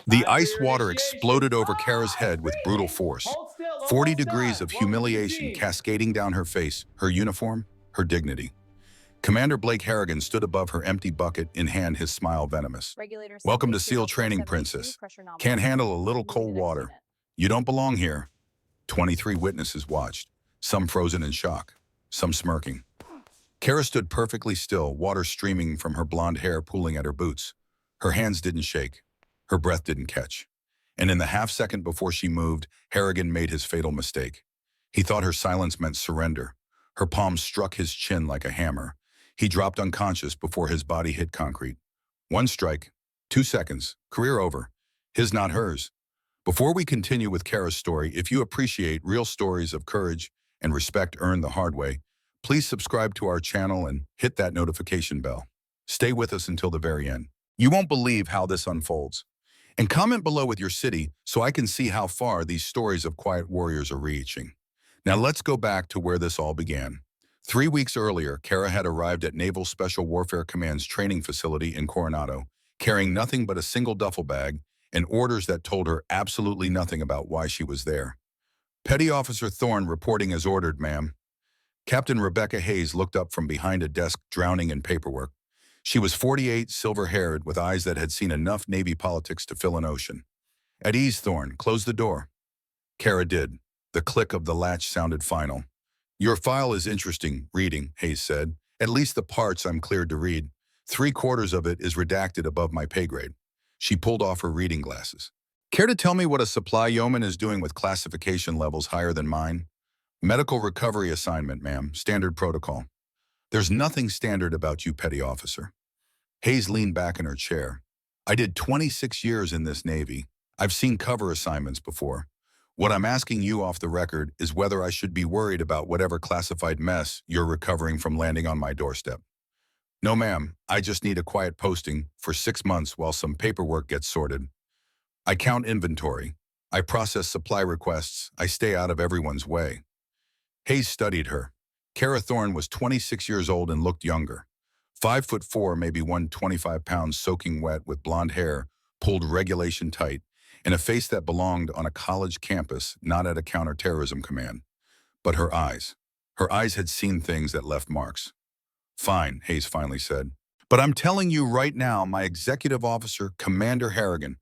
The Time for ice your water initiation. exploded over Kara's Ah, head with brutal freezing. force. Hold still, 40 almost degrees done. of Welcome to the humiliation team. cascading down her face, her uniform, her dignity. Commander Blake Harrigan stood above her empty bucket, in hand, his smile venomous. Regulator Welcome to 78 SEAL Serial Training, 4782, Princess. pressure Can't nominal. handle a little Moving to cold next water. unit. You don't belong here. 23 witnesses watched, some frozen in shock, some smirking. Kara stood perfectly still, water streaming from her blonde hair pooling at her boots. Her hands didn't shake. Her breath didn't catch. And in the half second before she moved, Harrigan made his fatal mistake. He thought her silence meant surrender. Her palm struck his chin like a hammer. He dropped unconscious before his body hit concrete. One strike, 2 seconds, career over. His, not hers. Before we continue with Kara's story, if you appreciate real stories of courage and respect earned the hard way, please subscribe to our channel and hit that notification bell. Stay with us until the very end. You won't believe how this unfolds. And comment below with your city so I can see how far these stories of quiet warriors are reaching. Now let's go back to where this all began. 3 weeks earlier, Kara had arrived at Naval Special Warfare Command's training facility in Coronado, carrying nothing but a single duffel bag and orders that told her absolutely nothing about why she was there. Petty Officer Thorne reporting as ordered, ma'am. Captain Rebecca Hayes looked up from behind a desk, drowning in paperwork. She was 48, silver-haired, with eyes that had seen enough Navy politics to fill an ocean. At ease, Thorne. Close the door. Kara did. The click of the latch sounded final. Your file is interesting, reading, Hayes said. At least the parts I'm cleared to read. 3/4 of it is redacted above my pay grade. She pulled off her reading glasses. Care to tell me what a supply yeoman is doing with classification levels higher than mine? Medical recovery assignment, ma'am. Standard protocol. There's nothing standard about you, petty officer. Hayes leaned back in her chair. I did 26 years in this Navy. I've seen cover assignments before. What I'm asking you off the record is whether I should be worried about whatever classified mess you're recovering from landing on my doorstep. No, ma'am. I just need a quiet posting for 6 months while some paperwork gets sorted. I count inventory. I process supply requests. I stay out of everyone's way. Hayes studied her. Kara Thorne was 26 years old and looked younger. 5'4", maybe 125 pounds, soaking wet, with blonde hair, pulled regulation tight, and a face that belonged on a college campus, not at a counterterrorism command. But her eyes. Her eyes had seen things that left marks. Fine, Hayes finally said. But I'm telling you right now, my executive officer, Commander Harrigan,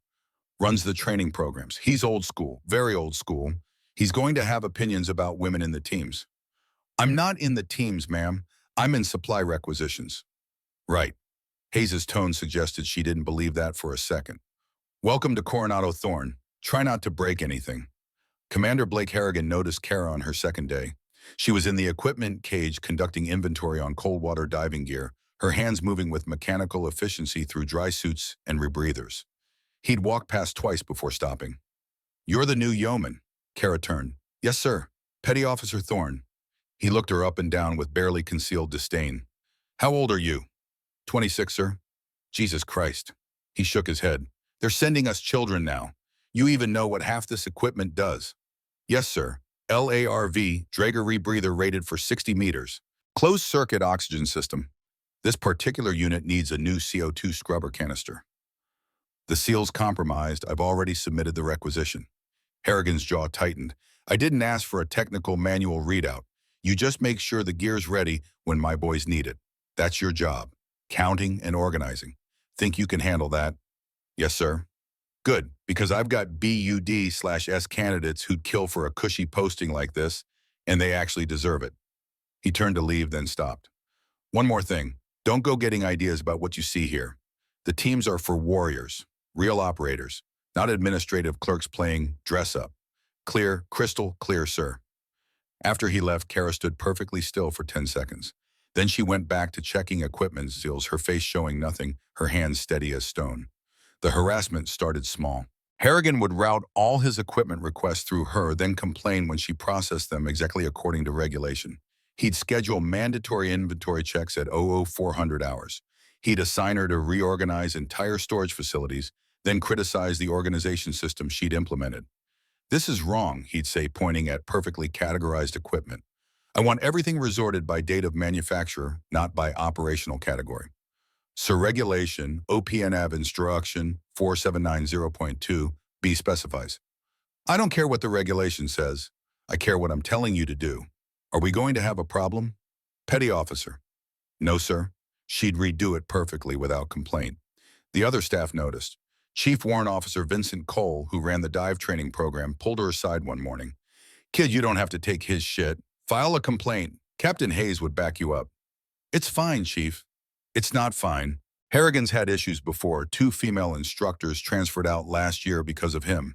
runs the training programs. He's old school, very old school. He's going to have opinions about women in the teams. I'm not in the teams, ma'am. I'm in supply requisitions. Right. Hayes's tone suggested she didn't believe that for a second. Welcome to Coronado, Thorne. Try not to break anything. Commander Blake Harrigan noticed Kara on her second day. She was in the equipment cage conducting inventory on cold water diving gear, her hands moving with mechanical efficiency through dry suits and rebreathers. He'd walked past twice before stopping. You're the new yeoman. Kara turned. Yes, sir. Petty Officer Thorne. He looked her up and down with barely concealed disdain. How old are you? 26, sir. Jesus Christ. He shook his head. They're sending us children now. You even know what half this equipment does. Yes, sir. LARV, Draeger rebreather rated for 60 meters. Closed-circuit oxygen system. This particular unit needs a new CO2 scrubber canister. The seal's compromised. I've already submitted the requisition. Harrigan's jaw tightened. I didn't ask for a technical manual readout. You just make sure the gear's ready when my boys need it. That's your job. Counting and organizing. Think you can handle that? Yes, sir. Good, because I've got BUD/S candidates who'd kill for a cushy posting like this, and they actually deserve it. He turned to leave, then stopped. One more thing. Don't go getting ideas about what you see here. The teams are for warriors, real operators, not administrative clerks playing dress-up. Clear, crystal clear, sir. After he left, Kara stood perfectly still for 10 seconds. Then she went back to checking equipment seals, her face showing nothing, her hands steady as stone. The harassment started small. Harrigan would route all his equipment requests through her, then complain when she processed them exactly according to regulation. He'd schedule mandatory inventory checks at 400 hours. He'd assign her to reorganize entire storage facilities, then criticize the organization system she'd implemented. This is wrong, he'd say, pointing at perfectly categorized equipment. I want everything resorted by date of manufacturer, not by operational category. Sir, regulation, OPNAV instruction 4790.2b specifies. I don't care what the regulation says. I care what I'm telling you to do. Are we going to have a problem? Petty officer. No, sir. She'd redo it perfectly without complaint. The other staff noticed. Chief Warrant Officer Vincent Cole, who ran the dive training program, pulled her aside one morning. Kid, you don't have to take his shit. File a complaint. Captain Hayes would back you up. It's fine, Chief. It's not fine. Harrigan's had issues before. 2 female instructors transferred out last year because of him.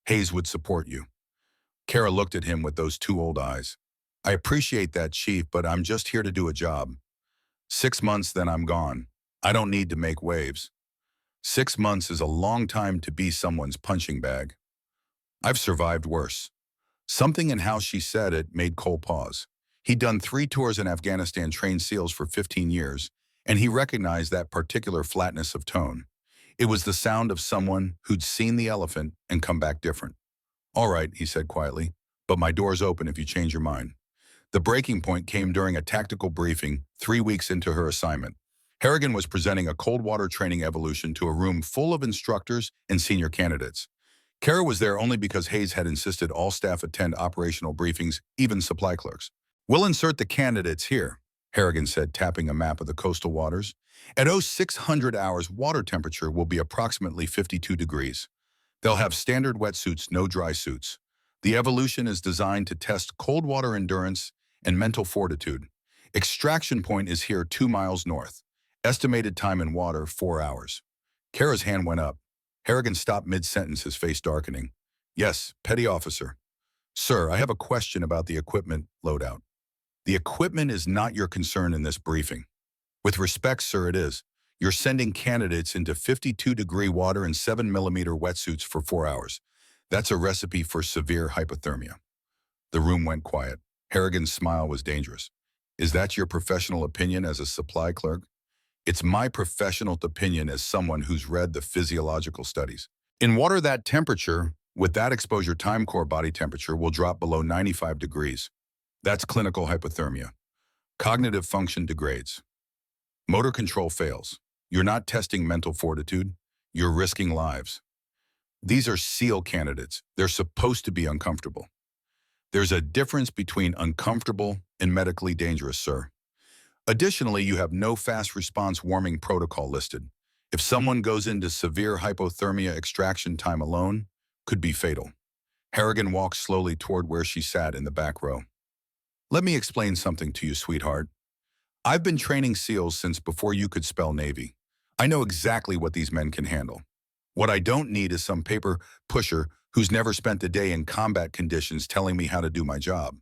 Hayes would support you. Kara looked at him with those 2 old eyes. I appreciate that, Chief, but I'm just here to do a job. 6 months, then I'm gone. I don't need to make waves. 6 months is a long time to be someone's punching bag. I've survived worse. Something in how she said it made Cole pause. He'd done 3 tours in Afghanistan, trained SEALs for 15 years, and he recognized that particular flatness of tone. It was the sound of someone who'd seen the elephant and come back different. All right, he said quietly, but my door's open if you change your mind. The breaking point came during a tactical briefing 3 weeks into her assignment. Harrigan was presenting a cold water training evolution to a room full of instructors and senior candidates. Kara was there only because Hayes had insisted all staff attend operational briefings, even supply clerks. We'll insert the candidates here, Harrigan said, tapping a map of the coastal waters. At 0600 hours, water temperature will be approximately 52 degrees. They'll have standard wetsuits, no dry suits. The evolution is designed to test cold water endurance and mental fortitude. Extraction point is here 2 miles north. Estimated time in water, 4 hours. Kara's hand went up. Harrigan stopped mid-sentence, his face darkening. Yes, petty officer. Sir, I have a question about the equipment loadout. The equipment is not your concern in this briefing. With respect, sir, it is. You're sending candidates into 52-degree water and 7mm wetsuits for 4 hours. That's a recipe for severe hypothermia. The room went quiet. Harrigan's smile was dangerous. Is that your professional opinion as a supply clerk? It's my professional opinion as someone who's read the physiological studies. In water, that temperature, with that exposure, time core body temperature will drop below 95 degrees. That's clinical hypothermia. Cognitive function degrades. Motor control fails. You're not testing mental fortitude. You're risking lives. These are SEAL candidates. They're supposed to be uncomfortable. There's a difference between uncomfortable and medically dangerous, sir. Additionally, you have no fast response warming protocol listed. If someone goes into severe hypothermia, extraction time alone could be fatal. Harrigan walked slowly toward where she sat in the back row. Let me explain something to you, sweetheart. I've been training SEALs since before you could spell Navy. I know exactly what these men can handle. What I don't need is some paper pusher who's never spent a day in combat conditions telling me how to do my job.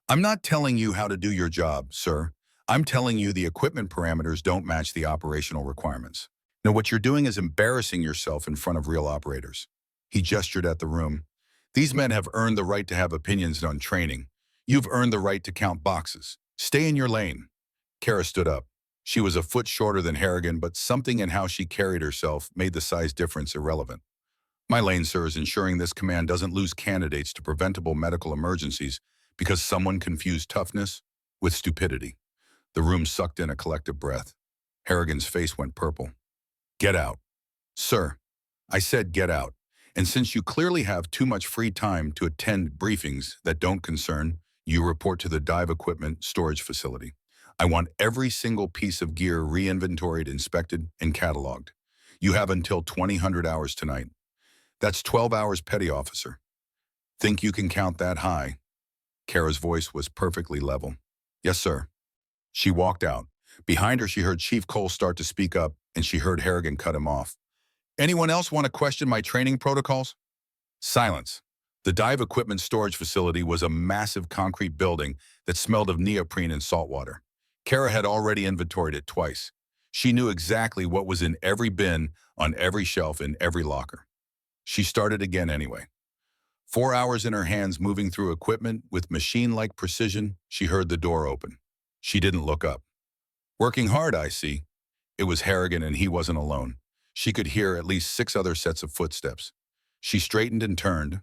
I'm not telling you how to do your job, sir. I'm telling you the equipment parameters don't match the operational requirements. Now, what you're doing is embarrassing yourself in front of real operators. He gestured at the room. These men have earned the right to have opinions on training. You've earned the right to count boxes. Stay in your lane. Kara stood up. She was a foot shorter than Harrigan, but something in how she carried herself made the size difference irrelevant. My lane, sir, is ensuring this command doesn't lose candidates to preventable medical emergencies because someone confused toughness with stupidity. The room sucked in a collective breath. Harrigan's face went purple. Get out. Sir, I said get out. And since you clearly have too much free time to attend briefings that don't concern you, report to the dive equipment storage facility. I want every single piece of gear re-inventoried, inspected, and cataloged. You have until 2000 hours tonight. That's 12 hours, petty officer. Think you can count that high? Kara's voice was perfectly level. Yes, sir. She walked out. Behind her, she heard Chief Cole start to speak up, and she heard Harrigan cut him off. Anyone else want to question my training protocols? Silence. The dive equipment storage facility was a massive concrete building that smelled of neoprene and salt water. Kara had already inventoried it twice. She knew exactly what was in every bin, on every shelf, in every locker. She started again anyway. 4 hours in her hands moving through equipment with machine-like precision, she heard the door open. She didn't look up. Working hard, I see. It was Harrigan, and he wasn't alone. She could hear at least 6 other sets of footsteps. She straightened and turned.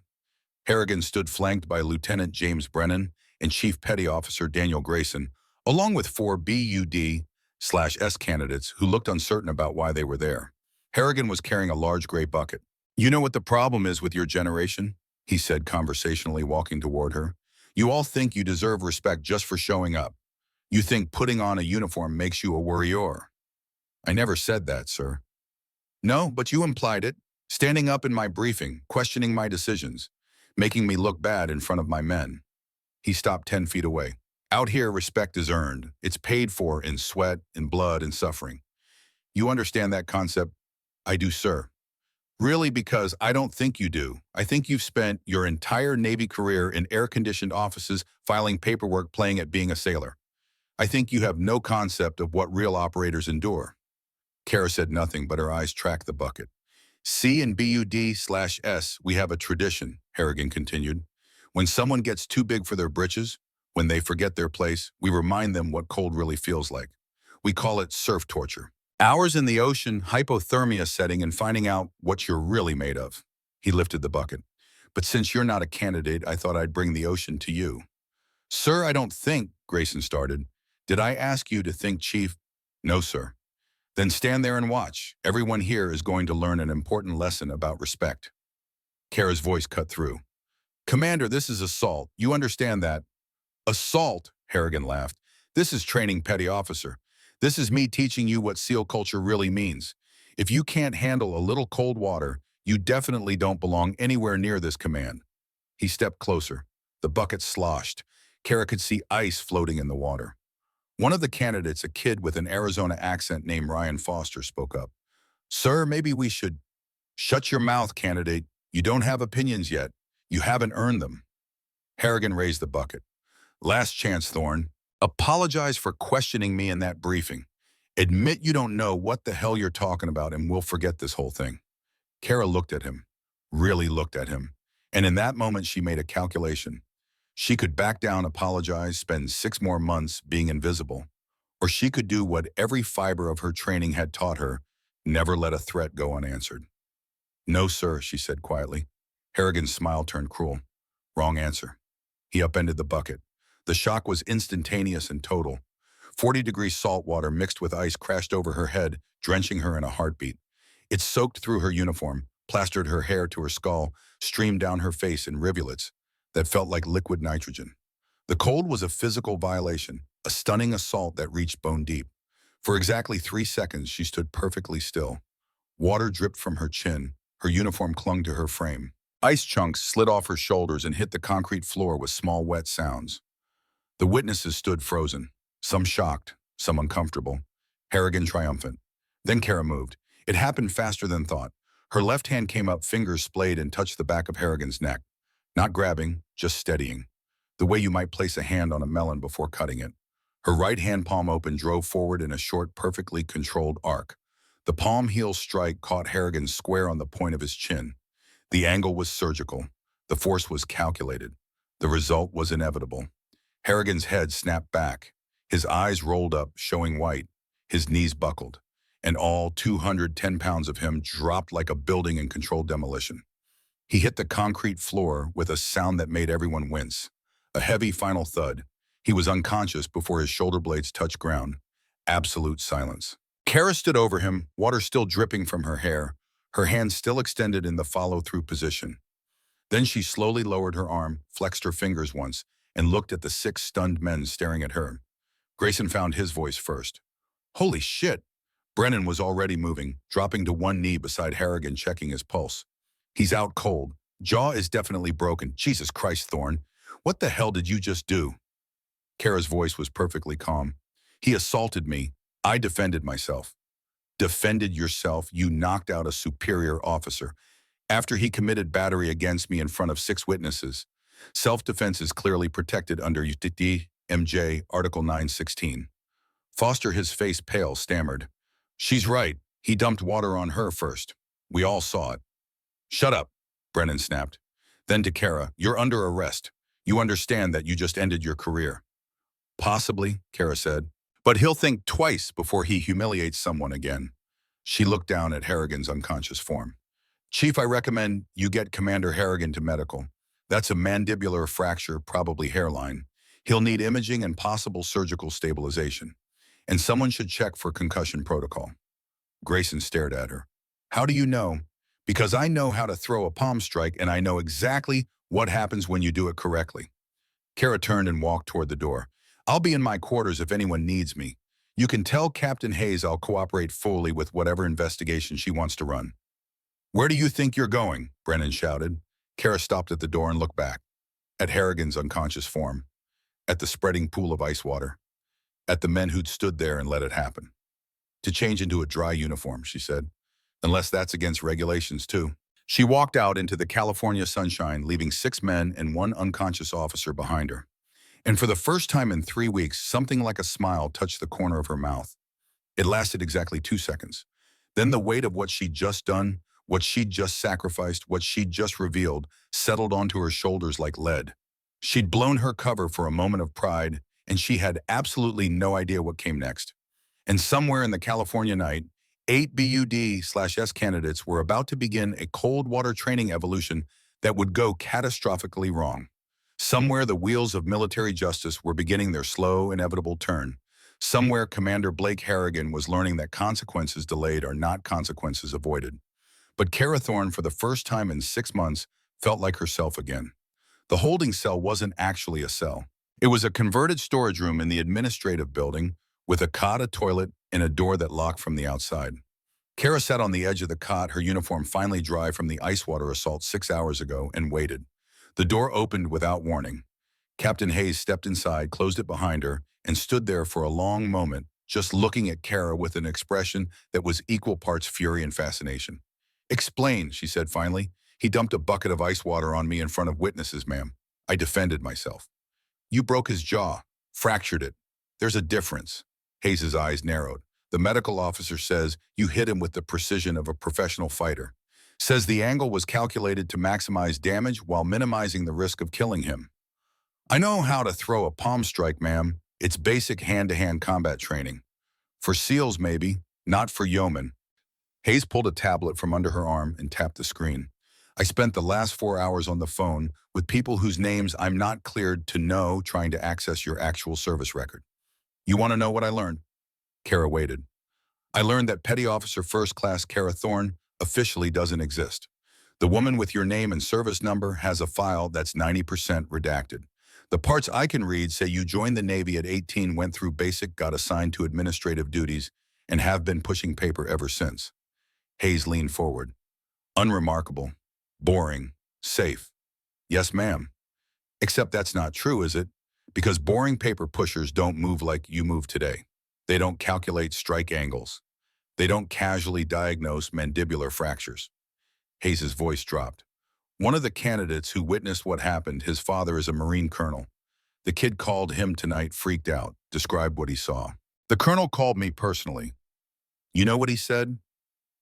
Harrigan stood flanked by Lieutenant James Brennan and Chief Petty Officer Daniel Grayson, along with 4 BUD S candidates who looked uncertain about why they were there. Harrigan was carrying a large gray bucket. "You know what the problem is with your generation?" he said conversationally, walking toward her. "You all think you deserve respect just for showing up. You think putting on a uniform makes you a warrior." "I never said that, sir." "No, but you implied it. Standing up in my briefing, questioning my decisions, making me look bad in front of my men." He stopped 10 feet away. "Out here, respect is earned. It's paid for in sweat, in blood, and suffering. You understand that concept?" "I do, sir." "Really, because I don't think you do. I think you've spent your entire Navy career in air-conditioned offices filing paperwork playing at being a sailor. I think you have no concept of what real operators endure." Kara said nothing, but her eyes tracked the bucket. "C and BUD/S, we have a tradition," Harrigan continued. "When someone gets too big for their britches, when they forget their place, we remind them what cold really feels like. We call it surf torture. Hours in the ocean, hypothermia setting, and finding out what you're really made of." He lifted the bucket. "But since you're not a candidate, I thought I'd bring the ocean to you." "Sir, I don't think," Grayson started. "Did I ask you to think, Chief?" "No, sir." "Then stand there and watch. Everyone here is going to learn an important lesson about respect." Kara's voice cut through. "Commander, this is assault. You understand that?" "Assault?" Harrigan laughed. "This is training, petty officer. This is me teaching you what SEAL culture really means. If you can't handle a little cold water, you definitely don't belong anywhere near this command." He stepped closer. The bucket sloshed. Kara could see ice floating in the water. One of the candidates, a kid with an Arizona accent named Ryan Foster, spoke up. "Sir, maybe we should—" "Shut your mouth, candidate. You don't have opinions yet. You haven't earned them." Harrigan raised the bucket. "Last chance, Thorne. Apologize for questioning me in that briefing. Admit you don't know what the hell you're talking about and we'll forget this whole thing." Kara looked at him, really looked at him. And in that moment, she made a calculation. She could back down, apologize, spend 6 more months being invisible. Or she could do what every fiber of her training had taught her, never let a threat go unanswered. "No, sir," she said quietly. Harrigan's smile turned cruel. "Wrong answer." He upended the bucket. The shock was instantaneous and total. 40-degree salt water mixed with ice crashed over her head, drenching her in a heartbeat. It soaked through her uniform, plastered her hair to her skull, streamed down her face in rivulets that felt like liquid nitrogen. The cold was a physical violation, a stunning assault that reached bone deep. For exactly 3 seconds, she stood perfectly still. Water dripped from her chin. Her uniform clung to her frame. Ice chunks slid off her shoulders and hit the concrete floor with small wet sounds. The witnesses stood frozen, some shocked, some uncomfortable. Harrigan triumphant. Then Kara moved. It happened faster than thought. Her left hand came up, fingers splayed, and touched the back of Harrigan's neck. Not grabbing, just steadying. The way you might place a hand on a melon before cutting it. Her right hand palm open drove forward in a short, perfectly controlled arc. The palm heel strike caught Harrigan square on the point of his chin. The angle was surgical. The force was calculated. The result was inevitable. Harrigan's head snapped back. His eyes rolled up, showing white. His knees buckled. And all 210 pounds of him dropped like a building in controlled demolition. He hit the concrete floor with a sound that made everyone wince. A heavy final thud. He was unconscious before his shoulder blades touched ground. Absolute silence. Kara stood over him, water still dripping from her hair, her hand still extended in the follow-through position. Then she slowly lowered her arm, flexed her fingers once, and looked at the 6 stunned men staring at her. Grayson found his voice first. "Holy shit!" Brennan was already moving, dropping to one knee beside Harrigan, checking his pulse. "He's out cold. Jaw is definitely broken. Jesus Christ, Thorne. What the hell did you just do?" Kara's voice was perfectly calm. "He assaulted me. I defended myself." "Defended yourself? You knocked out a superior officer. After he committed battery against me in front of 6 witnesses. Self-defense is clearly protected under UTD-MJ Article 916. Foster, his face pale, stammered. "She's right. He dumped water on her first. We all saw it." "Shut up," Brennan snapped. Then to Kara, "You're under arrest. You understand that you just ended your career." "Possibly," Kara said. "But he'll think twice before he humiliates someone again." She looked down at Harrigan's unconscious form. "Chief, I recommend you get Commander Harrigan to medical. That's a mandibular fracture, probably hairline. He'll need imaging and possible surgical stabilization. and someone should check for concussion protocol. Grayson stared at her. How do you know? Because I know how to throw a palm strike and I know exactly what happens when you do it correctly. Kara turned and walked toward the door. I'll be in my quarters if anyone needs me. You can tell Captain Hayes I'll cooperate fully with whatever investigation she wants to run. Where do you think you're going? Brennan shouted. Kara stopped at the door and looked back. At Harrigan's unconscious form. At the spreading pool of ice water. At the men who'd stood there and let it happen. To change into a dry uniform, she said. Unless that's against regulations, too. She walked out into the California sunshine, leaving 6 men and 1 unconscious officer behind her. And for the first time in 3 weeks, something like a smile touched the corner of her mouth. It lasted exactly 2 seconds. Then the weight of what she'd just done, what she'd just sacrificed, what she'd just revealed, settled onto her shoulders like lead. She'd blown her cover for a moment of pride, and she had absolutely no idea what came next. And somewhere in the California night, 8 BUD/S candidates were about to begin a cold water training evolution that would go catastrophically wrong. Somewhere the wheels of military justice were beginning their slow, inevitable turn. Somewhere Commander Blake Harrigan was learning that consequences delayed are not consequences avoided. But Kara Thorne, for the first time in 6 months, felt like herself again. The holding cell wasn't actually a cell. It was a converted storage room in the administrative building with a cot, a toilet, and a door that locked from the outside. Kara sat on the edge of the cot, her uniform finally dry from the ice water assault 6 hours ago, and waited. The door opened without warning. Captain Hayes stepped inside, closed it behind her, and stood there for a long moment, just looking at Kara with an expression that was equal parts fury and fascination. Explain, she said finally. He dumped a bucket of ice water on me in front of witnesses, ma'am. I defended myself. You broke his jaw, fractured it. There's a difference. Hayes's eyes narrowed. The medical officer says you hit him with the precision of a professional fighter. Says the angle was calculated to maximize damage while minimizing the risk of killing him. I know how to throw a palm strike, ma'am. It's basic hand-to-hand combat training. For SEALs, maybe, not for yeomen. Hayes pulled a tablet from under her arm and tapped the screen. I spent the last 4 hours on the phone with people whose names I'm not cleared to know trying to access your actual service record. You want to know what I learned? Kara waited. I learned that Petty Officer First Class Kara Thorne officially doesn't exist. The woman with your name and service number has a file that's 90% redacted. The parts I can read say you joined the Navy at 18, went through basic, got assigned to administrative duties, and have been pushing paper ever since. Hayes leaned forward. Unremarkable. Boring. Safe. Yes, ma'am. Except that's not true, is it? Because boring paper pushers don't move like you move today. They don't calculate strike angles. They don't casually diagnose mandibular fractures. Hayes's voice dropped. One of the candidates who witnessed what happened, his father is a Marine colonel. The kid called him tonight, freaked out, described what he saw. The colonel called me personally. You know what he said?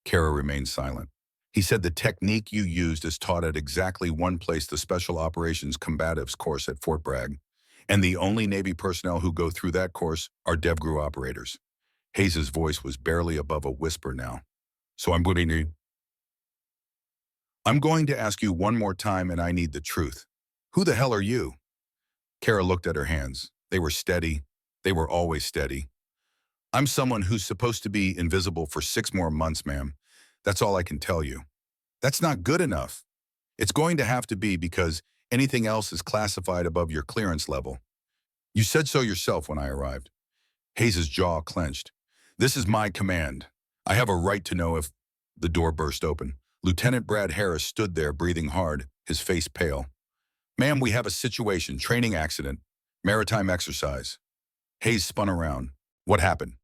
Kara remained silent. He said the technique you used is taught at exactly one place, the Special Operations Combatives course at Fort Bragg. And the only Navy personnel who go through that course are DevGru operators. Hayes's voice was barely above a whisper now. So I'm going to ask you one more time, and I need the truth. Who the hell are you? Kara looked at her hands. They were steady. They were always steady. I'm someone who's supposed to be invisible for 6 more months, ma'am. That's all I can tell you. That's not good enough. It's going to have to be, because anything else is classified above your clearance level. You said so yourself when I arrived. Hayes's jaw clenched. This is my command. I have a right to know if... The door burst open. Lieutenant Brad Harris stood there, breathing hard, his face pale. Ma'am, we have a situation, training accident, maritime exercise. Hayes spun around. What happened?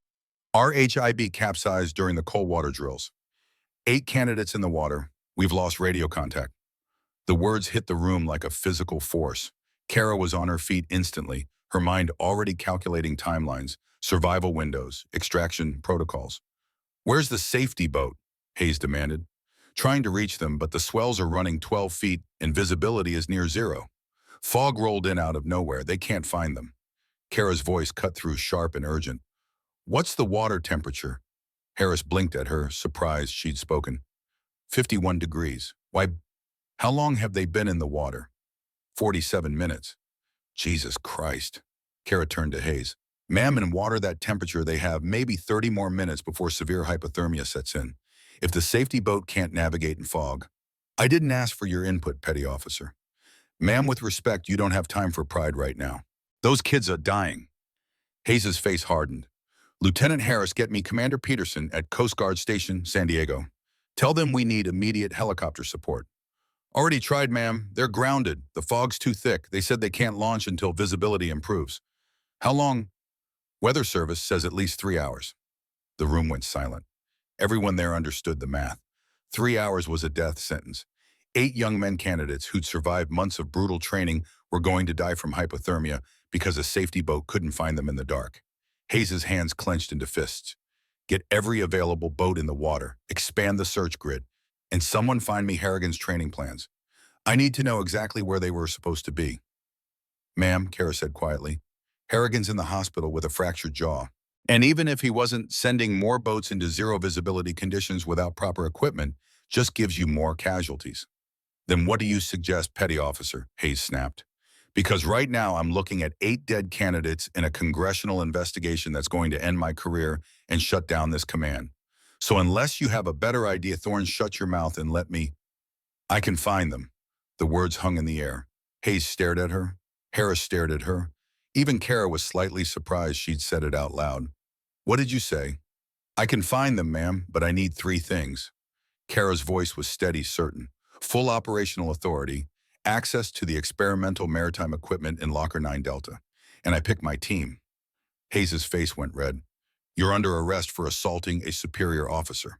Our HIB capsized during the cold water drills. 8 candidates in the water. We've lost radio contact. The words hit the room like a physical force. Kara was on her feet instantly, her mind already calculating timelines, survival windows, extraction protocols. Where's the safety boat? Hayes demanded. Trying to reach them, but the swells are running 12 feet and visibility is near 0. Fog rolled in out of nowhere. They can't find them. Kara's voice cut through, sharp and urgent. What's the water temperature? Harris blinked at her, surprised she'd spoken. 51 degrees. Why, how long have they been in the water? 47 minutes. Jesus Christ. Kara turned to Hayes. Ma'am, in water that temperature they have maybe 30 more minutes before severe hypothermia sets in. If the safety boat can't navigate in fog. I didn't ask for your input, petty officer. Ma'am, with respect, you don't have time for pride right now. Those kids are dying. Hayes's face hardened. Lieutenant Harris, get me Commander Peterson at Coast Guard Station, San Diego. Tell them we need immediate helicopter support. Already tried, ma'am. They're grounded. The fog's too thick. They said they can't launch until visibility improves. How long? Weather Service says at least 3 hours. The room went silent. Everyone there understood the math. 3 hours was a death sentence. 8 young men candidates who'd survived months of brutal training were going to die from hypothermia because a safety boat couldn't find them in the dark. Hayes's hands clenched into fists. Get every available boat in the water, expand the search grid, and someone find me Harrigan's training plans. I need to know exactly where they were supposed to be. Ma'am, Kara said quietly, Harrigan's in the hospital with a fractured jaw. And even if he wasn't, sending more boats into zero visibility conditions without proper equipment just gives you more casualties. Then what do you suggest, petty officer? Hayes snapped. Because right now I'm looking at 8 dead candidates in a congressional investigation that's going to end my career and shut down this command. So unless you have a better idea, Thorne, shut your mouth and let me. I can find them. The words hung in the air. Hayes stared at her. Harris stared at her. Even Kara was slightly surprised she'd said it out loud. What did you say? I can find them, ma'am, but I need 3 things. Kara's voice was steady, certain. Full operational authority, access to the experimental maritime equipment in Locker 9 Delta. And I picked my team. Hayes's face went red. You're under arrest for assaulting a superior officer.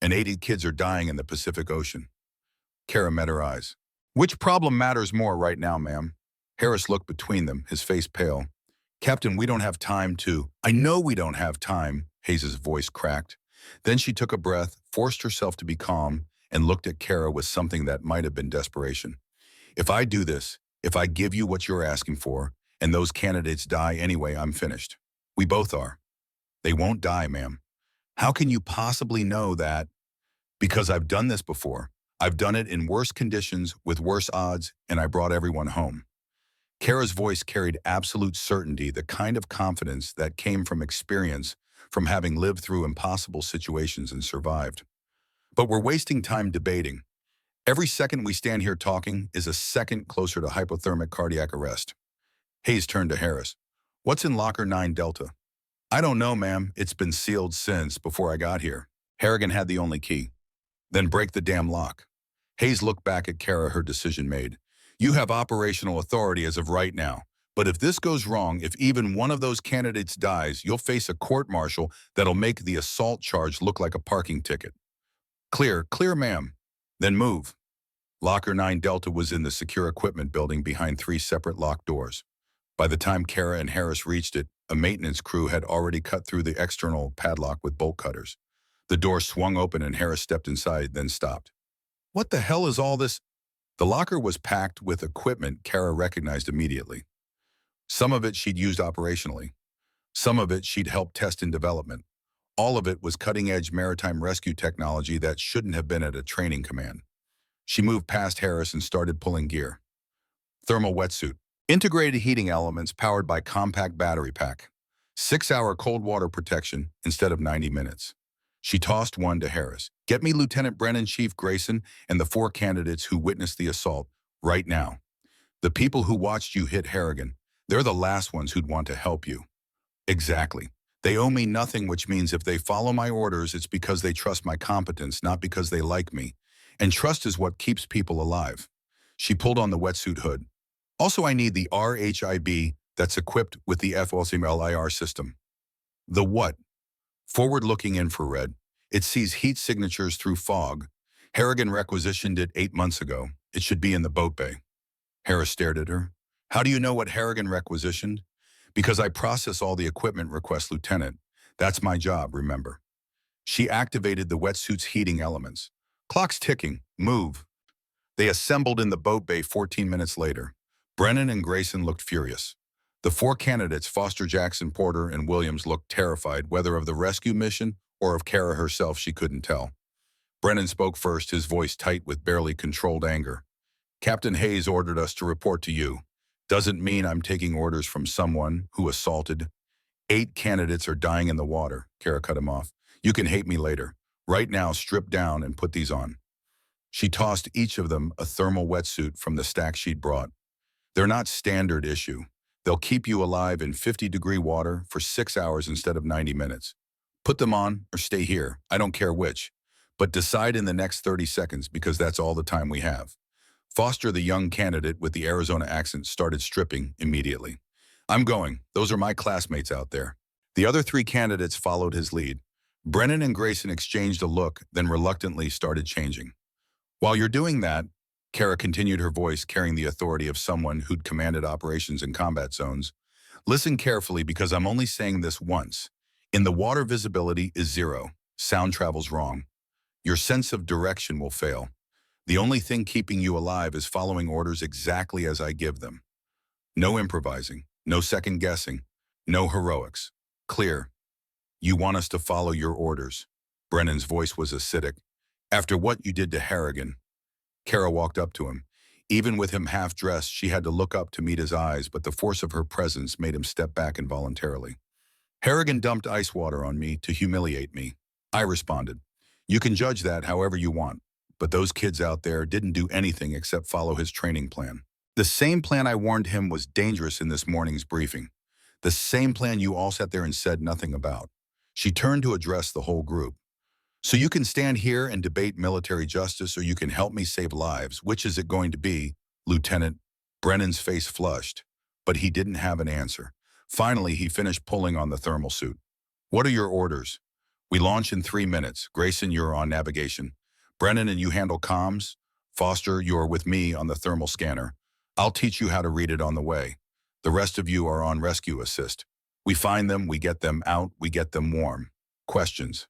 And 80 kids are dying in the Pacific Ocean. Kara met her eyes. Which problem matters more right now, ma'am? Harris looked between them, his face pale. Captain, we don't have time to. I know we don't have time, Hayes's voice cracked. Then she took a breath, forced herself to be calm, and looked at Kara with something that might have been desperation. If I do this, if I give you what you're asking for, and those candidates die anyway, I'm finished. We both are. They won't die, ma'am. How can you possibly know that? Because I've done this before. I've done it in worse conditions with worse odds, and I brought everyone home. Kara's voice carried absolute certainty, the kind of confidence that came from experience, from having lived through impossible situations and survived. But we're wasting time debating. Every second we stand here talking is a second closer to hypothermic cardiac arrest. Hayes turned to Harris. What's in Locker 9 Delta? I don't know, ma'am. It's been sealed since before I got here. Harrigan had the only key. Then break the damn lock. Hayes looked back at Kara, her decision made. You have operational authority as of right now. But if this goes wrong, if even one of those candidates dies, you'll face a court-martial that'll make the assault charge look like a parking ticket. Clear, ma'am. Then move. Locker 9 Delta was in the secure equipment building behind 3 separate locked doors. By the time Kara and Harris reached it, a maintenance crew had already cut through the external padlock with bolt cutters. The door swung open and Harris stepped inside, then stopped. What the hell is all this? The locker was packed with equipment Kara recognized immediately. Some of it she'd used operationally. Some of it she'd helped test in development. All of it was cutting-edge maritime rescue technology that shouldn't have been at a training command. She moved past Harris and started pulling gear. Thermal wetsuit. Integrated heating elements powered by compact battery pack. 6-hour cold water protection instead of 90 minutes. She tossed one to Harris. Get me Lieutenant Brennan, Chief Grayson, and the 4 candidates who witnessed the assault right now. The people who watched you hit Harrigan, they're the last ones who'd want to help you. Exactly. They owe me nothing, which means if they follow my orders, it's because they trust my competence, not because they like me. And trust is what keeps people alive. She pulled on the wetsuit hood. Also, I need the RHIB that's equipped with the FOCMLIR system. The what? Forward-looking infrared. It sees heat signatures through fog. Harrigan requisitioned it 8 months ago. It should be in the boat bay. Harris stared at her. How do you know what Harrigan requisitioned? Because I process all the equipment requests, Lieutenant. That's my job, remember. She activated the wetsuit's heating elements. Clock's ticking. Move. They assembled in the boat bay 14 minutes later. Brennan and Grayson looked furious. The 4 candidates, Foster, Jackson, Porter, and Williams, looked terrified, whether of the rescue mission or of Kara herself, she couldn't tell. Brennan spoke first, his voice tight with barely controlled anger. Captain Hayes ordered us to report to you. Doesn't mean I'm taking orders from someone who assaulted. 8 candidates are dying in the water, Kara cut him off. You can hate me later. Right now, strip down and put these on. She tossed each of them a thermal wetsuit from the stack she'd brought. They're not standard issue. They'll keep you alive in 50-degree water for 6 hours instead of 90 minutes. Put them on or stay here. I don't care which. But decide in the next 30 seconds because that's all the time we have. Foster, the young candidate with the Arizona accent, started stripping immediately. I'm going. Those are my classmates out there. The other 3 candidates followed his lead. Brennan and Grayson exchanged a look, then reluctantly started changing. While you're doing that, Kara continued, her voice carrying the authority of someone who'd commanded operations in combat zones. Listen carefully because I'm only saying this once. In the water, visibility is 0. Sound travels wrong. Your sense of direction will fail. The only thing keeping you alive is following orders exactly as I give them. No improvising, no second guessing, no heroics. Clear. You want us to follow your orders. Brennan's voice was acidic. After what you did to Harrigan. Kara walked up to him. Even with him half-dressed, she had to look up to meet his eyes, but the force of her presence made him step back involuntarily. Harrigan dumped ice water on me to humiliate me. I responded. You can judge that however you want, but those kids out there didn't do anything except follow his training plan. The same plan I warned him was dangerous in this morning's briefing. The same plan you all sat there and said nothing about. She turned to address the whole group. So you can stand here and debate military justice, or you can help me save lives. Which is it going to be, Lieutenant? Brennan's face flushed, but he didn't have an answer. Finally, he finished pulling on the thermal suit. What are your orders? We launch in 3 minutes. Grayson, you're on navigation. Brennan and you handle comms. Foster, you're with me on the thermal scanner. I'll teach you how to read it on the way. The rest of you are on rescue assist. We find them, we get them out, we get them warm. Questions?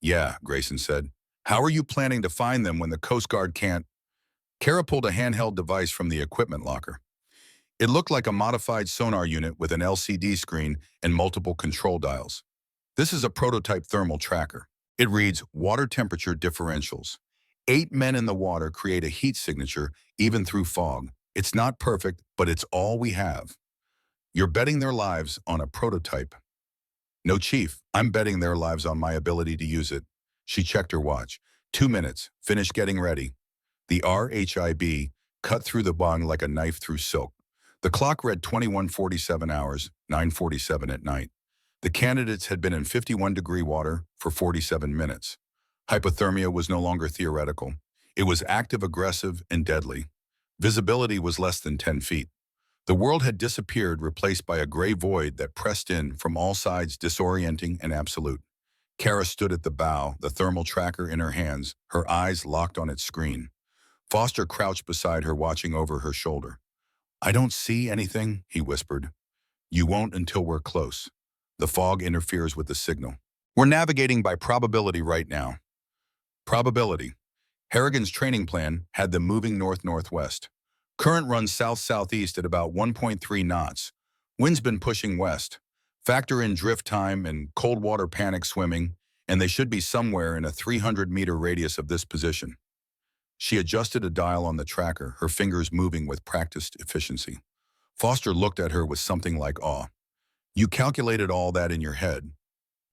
Yeah, Grayson said. How are you planning to find them when the Coast Guard can't? Kara pulled a handheld device from the equipment locker. It looked like a modified sonar unit with an LCD screen and multiple control dials. This is a prototype thermal tracker. It reads water temperature differentials. 8 men in the water create a heat signature even through fog. It's not perfect, but it's all we have. You're betting their lives on a prototype. No, Chief, I'm betting their lives on my ability to use it. She checked her watch. 2 minutes. Finish getting ready. The RHIB cut through the bung like a knife through silk. The clock read 21:47 hours, 9:47 at night. The candidates had been in 51-degree water for 47 minutes. Hypothermia was no longer theoretical. It was active, aggressive, and deadly. Visibility was less than 10 feet. The world had disappeared, replaced by a gray void that pressed in from all sides, disorienting and absolute. Kara stood at the bow, the thermal tracker in her hands, her eyes locked on its screen. Foster crouched beside her, watching over her shoulder. I don't see anything, he whispered. You won't until we're close. The fog interferes with the signal. We're navigating by probability right now. Probability. Harrigan's training plan had them moving north-northwest. Current runs south-southeast at about 1.3 knots. Wind's been pushing west. Factor in drift time and cold water panic swimming, and they should be somewhere in a 300-meter radius of this position. She adjusted a dial on the tracker, her fingers moving with practiced efficiency. Foster looked at her with something like awe. You calculated all that in your head.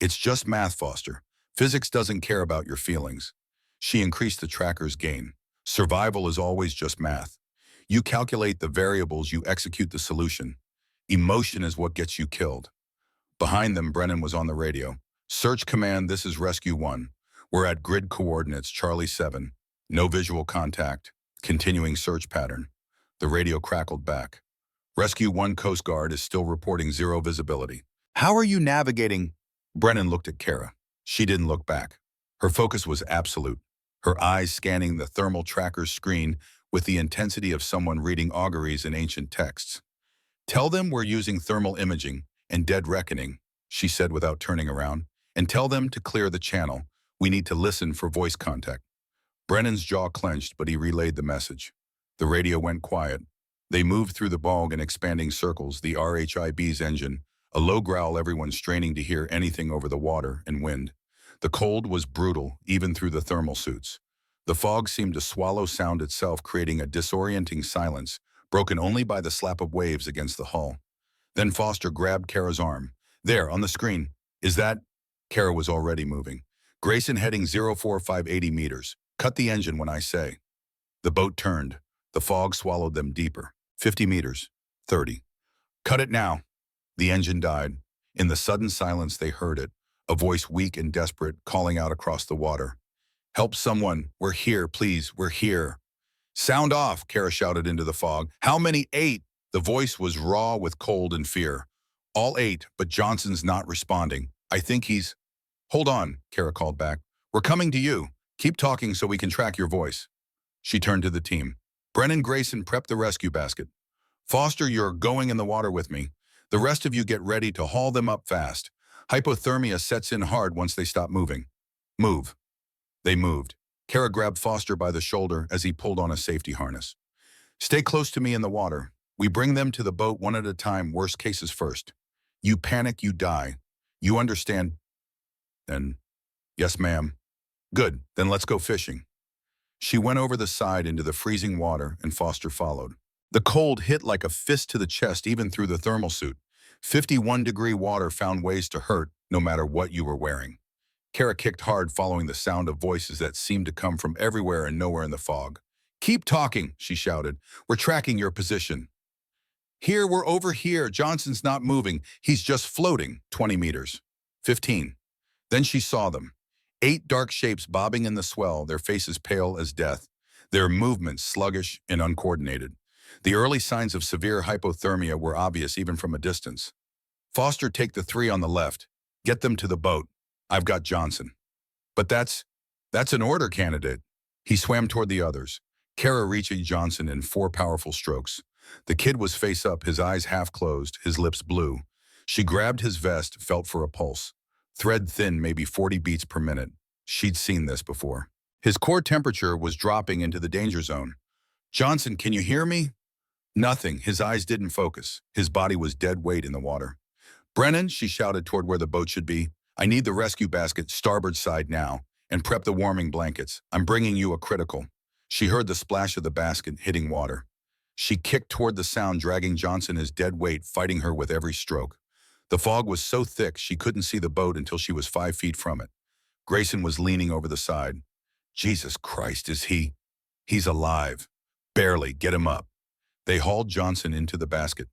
It's just math, Foster. Physics doesn't care about your feelings. She increased the tracker's gain. Survival is always just math. You calculate the variables, you execute the solution. Emotion is what gets you killed. Behind them, Brennan was on the radio. Search command, this is Rescue 1. We're at grid coordinates, Charlie 7. No visual contact. Continuing search pattern. The radio crackled back. Rescue 1 Coast Guard is still reporting 0 visibility. How are you navigating? Brennan looked at Kara. She didn't look back. Her focus was absolute. Her eyes scanning the thermal tracker's screen with the intensity of someone reading auguries in ancient texts. Tell them we're using thermal imaging and dead reckoning, she said without turning around, and tell them to clear the channel. We need to listen for voice contact. Brennan's jaw clenched, but he relayed the message. The radio went quiet. They moved through the bog in expanding circles, the RHIB's engine, a low growl, everyone straining to hear anything over the water and wind. The cold was brutal, even through the thermal suits. The fog seemed to swallow sound itself, creating a disorienting silence, broken only by the slap of waves against the hull. Then Foster grabbed Kara's arm. There, on the screen. Is that? Kara was already moving. Grayson heading 04580 meters. Cut the engine when I say. The boat turned. The fog swallowed them deeper. 50 meters. 30. Cut it now. The engine died. In the sudden silence they heard it, a voice weak and desperate calling out across the water. Help someone. We're here, please. We're here. Sound off, Kara shouted into the fog. How many? 8. The voice was raw with cold and fear. All 8, but Johnson's not responding. I think he's... Hold on, Kara called back. We're coming to you. Keep talking so we can track your voice. She turned to the team. Brennan, Grayson, prep the rescue basket. Foster, you're going in the water with me. The rest of you get ready to haul them up fast. Hypothermia sets in hard once they stop moving. Move. They moved. Kara grabbed Foster by the shoulder as he pulled on a safety harness. Stay close to me in the water. We bring them to the boat one at a time, worst cases first. You panic, you die. You understand? Then, yes, ma'am. Good, then let's go fishing. She went over the side into the freezing water and Foster followed. The cold hit like a fist to the chest even through the thermal suit. 51-degree water found ways to hurt no matter what you were wearing. Kara kicked hard following the sound of voices that seemed to come from everywhere and nowhere in the fog. Keep talking, she shouted. We're tracking your position. Here, we're over here. Johnson's not moving. He's just floating. 20 meters. 15. Then she saw them. 8 dark shapes bobbing in the swell, their faces pale as death, their movements sluggish and uncoordinated. The early signs of severe hypothermia were obvious even from a distance. Foster, take the 3 on the left. Get them to the boat. I've got Johnson. But that's an order, candidate. He swam toward the others. Kara reached Johnson in 4 powerful strokes. The kid was face up, his eyes half closed, his lips blue. She grabbed his vest, felt for a pulse. Thread thin, maybe 40 beats per minute. She'd seen this before. His core temperature was dropping into the danger zone. Johnson, can you hear me? Nothing. His eyes didn't focus. His body was dead weight in the water. Brennan, she shouted toward where the boat should be. I need the rescue basket starboard side now, and prep the warming blankets. I'm bringing you a critical. She heard the splash of the basket hitting water. She kicked toward the sound, dragging Johnson his dead weight, fighting her with every stroke. The fog was so thick she couldn't see the boat until she was 5 feet from it. Grayson was leaning over the side. Jesus Christ, is he? He's alive. Barely. Get him up. They hauled Johnson into the basket.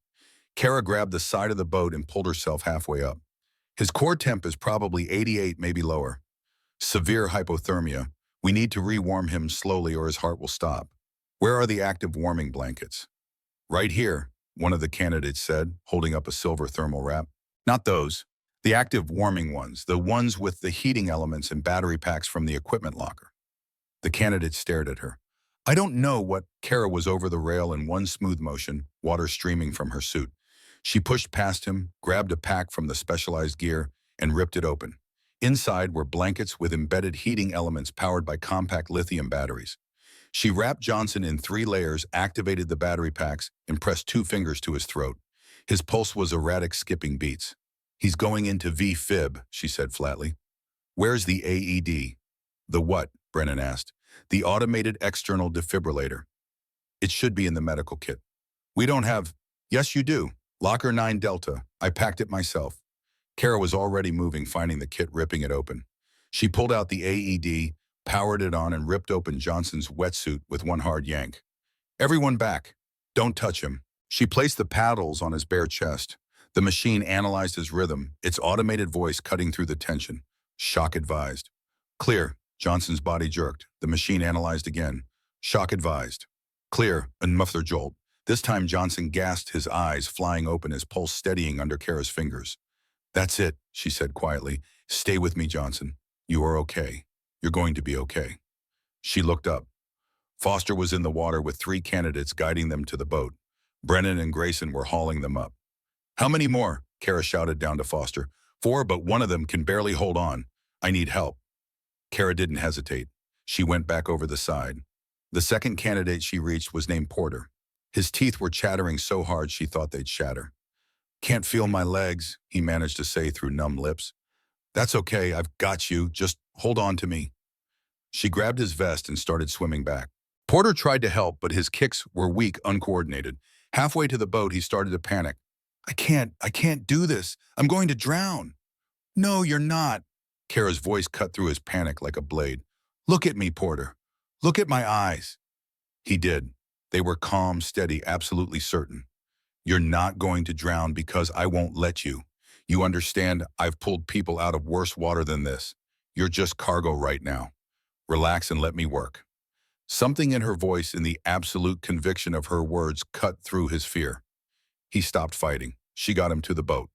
Kara grabbed the side of the boat and pulled herself halfway up. His core temp is probably 88, maybe lower. Severe hypothermia. We need to rewarm him slowly or his heart will stop. Where are the active warming blankets? Right here, one of the candidates said, holding up a silver thermal wrap. Not those. The active warming ones, the ones with the heating elements and battery packs from the equipment locker. The candidate stared at her. I don't know what. Kara was over the rail in one smooth motion, water streaming from her suit. She pushed past him, grabbed a pack from the specialized gear, and ripped it open. Inside were blankets with embedded heating elements powered by compact lithium batteries. She wrapped Johnson in 3 layers, activated the battery packs, and pressed 2 fingers to his throat. His pulse was erratic, skipping beats. He's going into V-fib, she said flatly. Where's the AED? The what? Brennan asked. The automated external defibrillator. It should be in the medical kit. We don't have... Yes, you do. Locker 9 Delta. I packed it myself. Kara was already moving, finding the kit, ripping it open. She pulled out the AED, powered it on, and ripped open Johnson's wetsuit with one hard yank. Everyone back. Don't touch him. She placed the paddles on his bare chest. The machine analyzed his rhythm, its automated voice cutting through the tension. Shock advised. Clear. Johnson's body jerked. The machine analyzed again. Shock advised. Clear. A muffler jolt. This time Johnson gasped, his eyes flying open, his pulse steadying under Kara's fingers. That's it, she said quietly. Stay with me, Johnson. You are okay. You're going to be okay. She looked up. Foster was in the water with 3 candidates guiding them to the boat. Brennan and Grayson were hauling them up. How many more? Kara shouted down to Foster. 4, but one of them can barely hold on. I need help. Kara didn't hesitate. She went back over the side. The second candidate she reached was named Porter. His teeth were chattering so hard she thought they'd shatter. Can't feel my legs, he managed to say through numb lips. That's okay, I've got you. Just hold on to me. She grabbed his vest and started swimming back. Porter tried to help, but his kicks were weak, uncoordinated. Halfway to the boat, he started to panic. I can't do this. I'm going to drown. No, you're not. Kara's voice cut through his panic like a blade. Look at me, Porter. Look at my eyes. He did. They were calm, steady, absolutely certain. You're not going to drown because I won't let you. You understand, I've pulled people out of worse water than this. You're just cargo right now. Relax and let me work. Something in her voice and the absolute conviction of her words cut through his fear. He stopped fighting. She got him to the boat.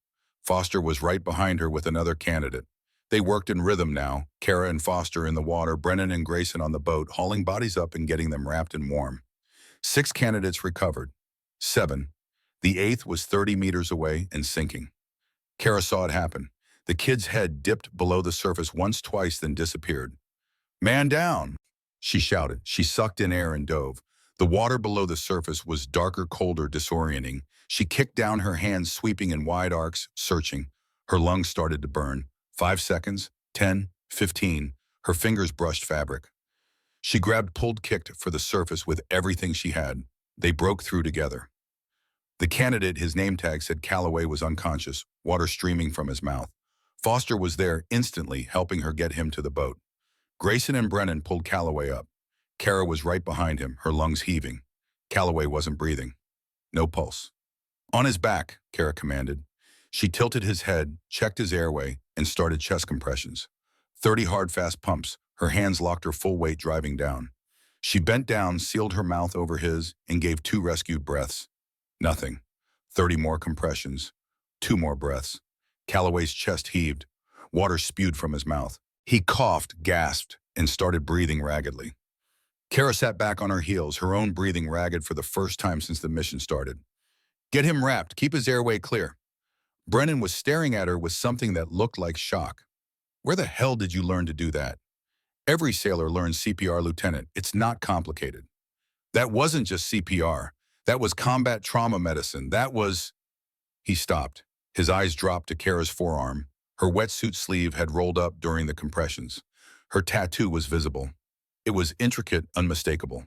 Foster was right behind her with another candidate. They worked in rhythm now, Kara and Foster in the water, Brennan and Grayson on the boat, hauling bodies up and getting them wrapped and warm. 6 candidates recovered. 7. The 8th was 30 meters away and sinking. Kara saw it happen. The kid's head dipped below the surface once, twice, then disappeared. Man down, she shouted. She sucked in air and dove. The water below the surface was darker, colder, disorienting. She kicked down, her hands sweeping in wide arcs, searching. Her lungs started to burn. 5 seconds, 10, 15. Her fingers brushed fabric. She grabbed, pulled, kicked for the surface with everything she had. They broke through together. The candidate, his name tag said Calloway, was unconscious, water streaming from his mouth. Foster was there instantly, helping her get him to the boat. Grayson and Brennan pulled Calloway up. Kara was right behind him, her lungs heaving. Calloway wasn't breathing. No pulse. On his back, Kara commanded. She tilted his head, checked his airway, and started chest compressions. 30 hard, fast pumps. Her hands locked her full weight, driving down. She bent down, sealed her mouth over his, and gave 2 rescued breaths. Nothing. 30 more compressions. 2 more breaths. Calloway's chest heaved. Water spewed from his mouth. He coughed, gasped, and started breathing raggedly. Kara sat back on her heels, her own breathing ragged for the first time since the mission started. Get him wrapped. Keep his airway clear. Brennan was staring at her with something that looked like shock. Where the hell did you learn to do that? Every sailor learns CPR, Lieutenant. It's not complicated. That wasn't just CPR. That was combat trauma medicine. That was... He stopped. His eyes dropped to Kara's forearm. Her wetsuit sleeve had rolled up during the compressions. Her tattoo was visible. It was intricate, unmistakable.